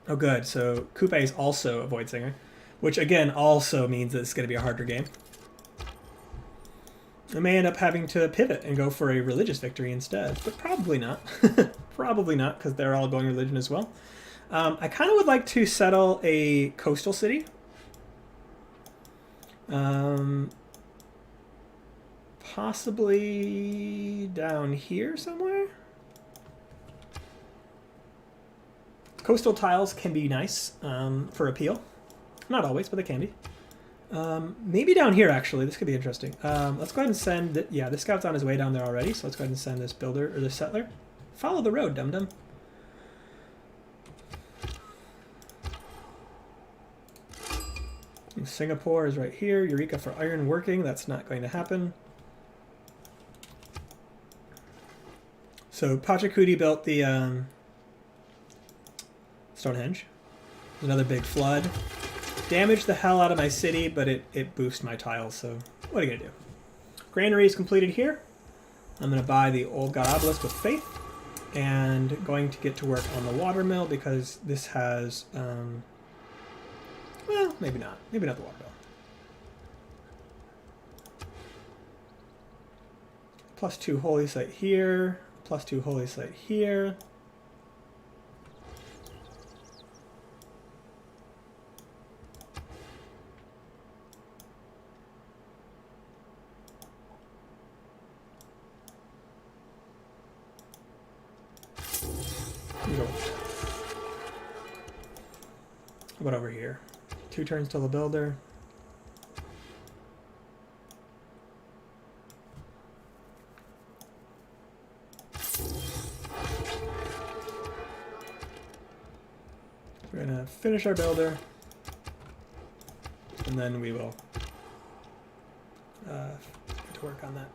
oh good. So Kupe is also a Void Singer, which again also means that it's going to be a harder game. I may end up having to pivot and go for a religious victory instead, but probably not. Probably not, because they're all going religion as well. I kind of would like to settle a coastal city. Possibly down here somewhere. Coastal tiles can be nice for appeal. Not always, but they can be. Maybe down here, actually. This could be interesting. Let's go ahead and send... this scout's on his way down there already, so let's go ahead and send this builder, or this settler. Follow the road, dum-dum. Singapore is right here. Eureka for iron working. That's not going to happen. So Pachacuti built the Stonehenge. Another big flood. Damaged the hell out of my city, but it boosted my tiles, so what are you going to do? Granary is completed here. I'm going to buy the Old God Obelisk with Faith, and going to get to work on the water mill, because this has, well, maybe not. Maybe not the water mill. +2 holy site here, +2 holy site here. How about over here? 2 turns till the builder. We're gonna finish our builder, and then we will get to work on that.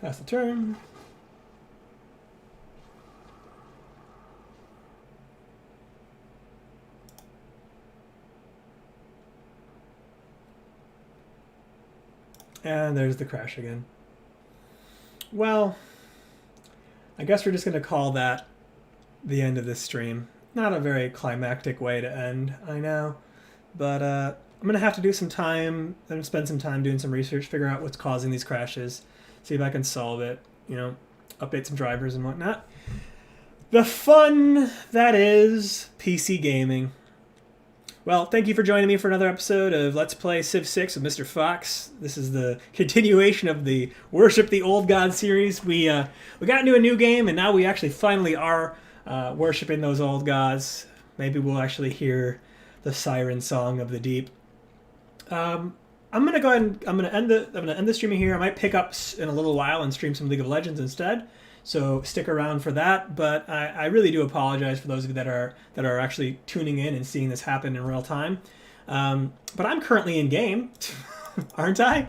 Pass the turn. And there's the crash again. Well, I guess we're just going to call that the end of this stream. Not a very climactic way to end, I know. But I'm going to have to do some time, and spend some time doing some research, figure out what's causing these crashes, see if I can solve it, you know, update some drivers and whatnot. The fun that is PC gaming. Well, thank you for joining me for another episode of Let's Play Civ 6 with Mr. Fox. This is the continuation of the Worship the Old God series. We got into a new game, and now we actually finally are worshiping those old gods. Maybe we'll actually hear the siren song of the deep. I'm gonna go ahead and I'm gonna end the streaming here. I might pick up in a little while and stream some League of Legends instead. So stick around for that, but I really do apologize for those of you that are actually tuning in and seeing this happen in real time. But I'm currently in game, aren't I?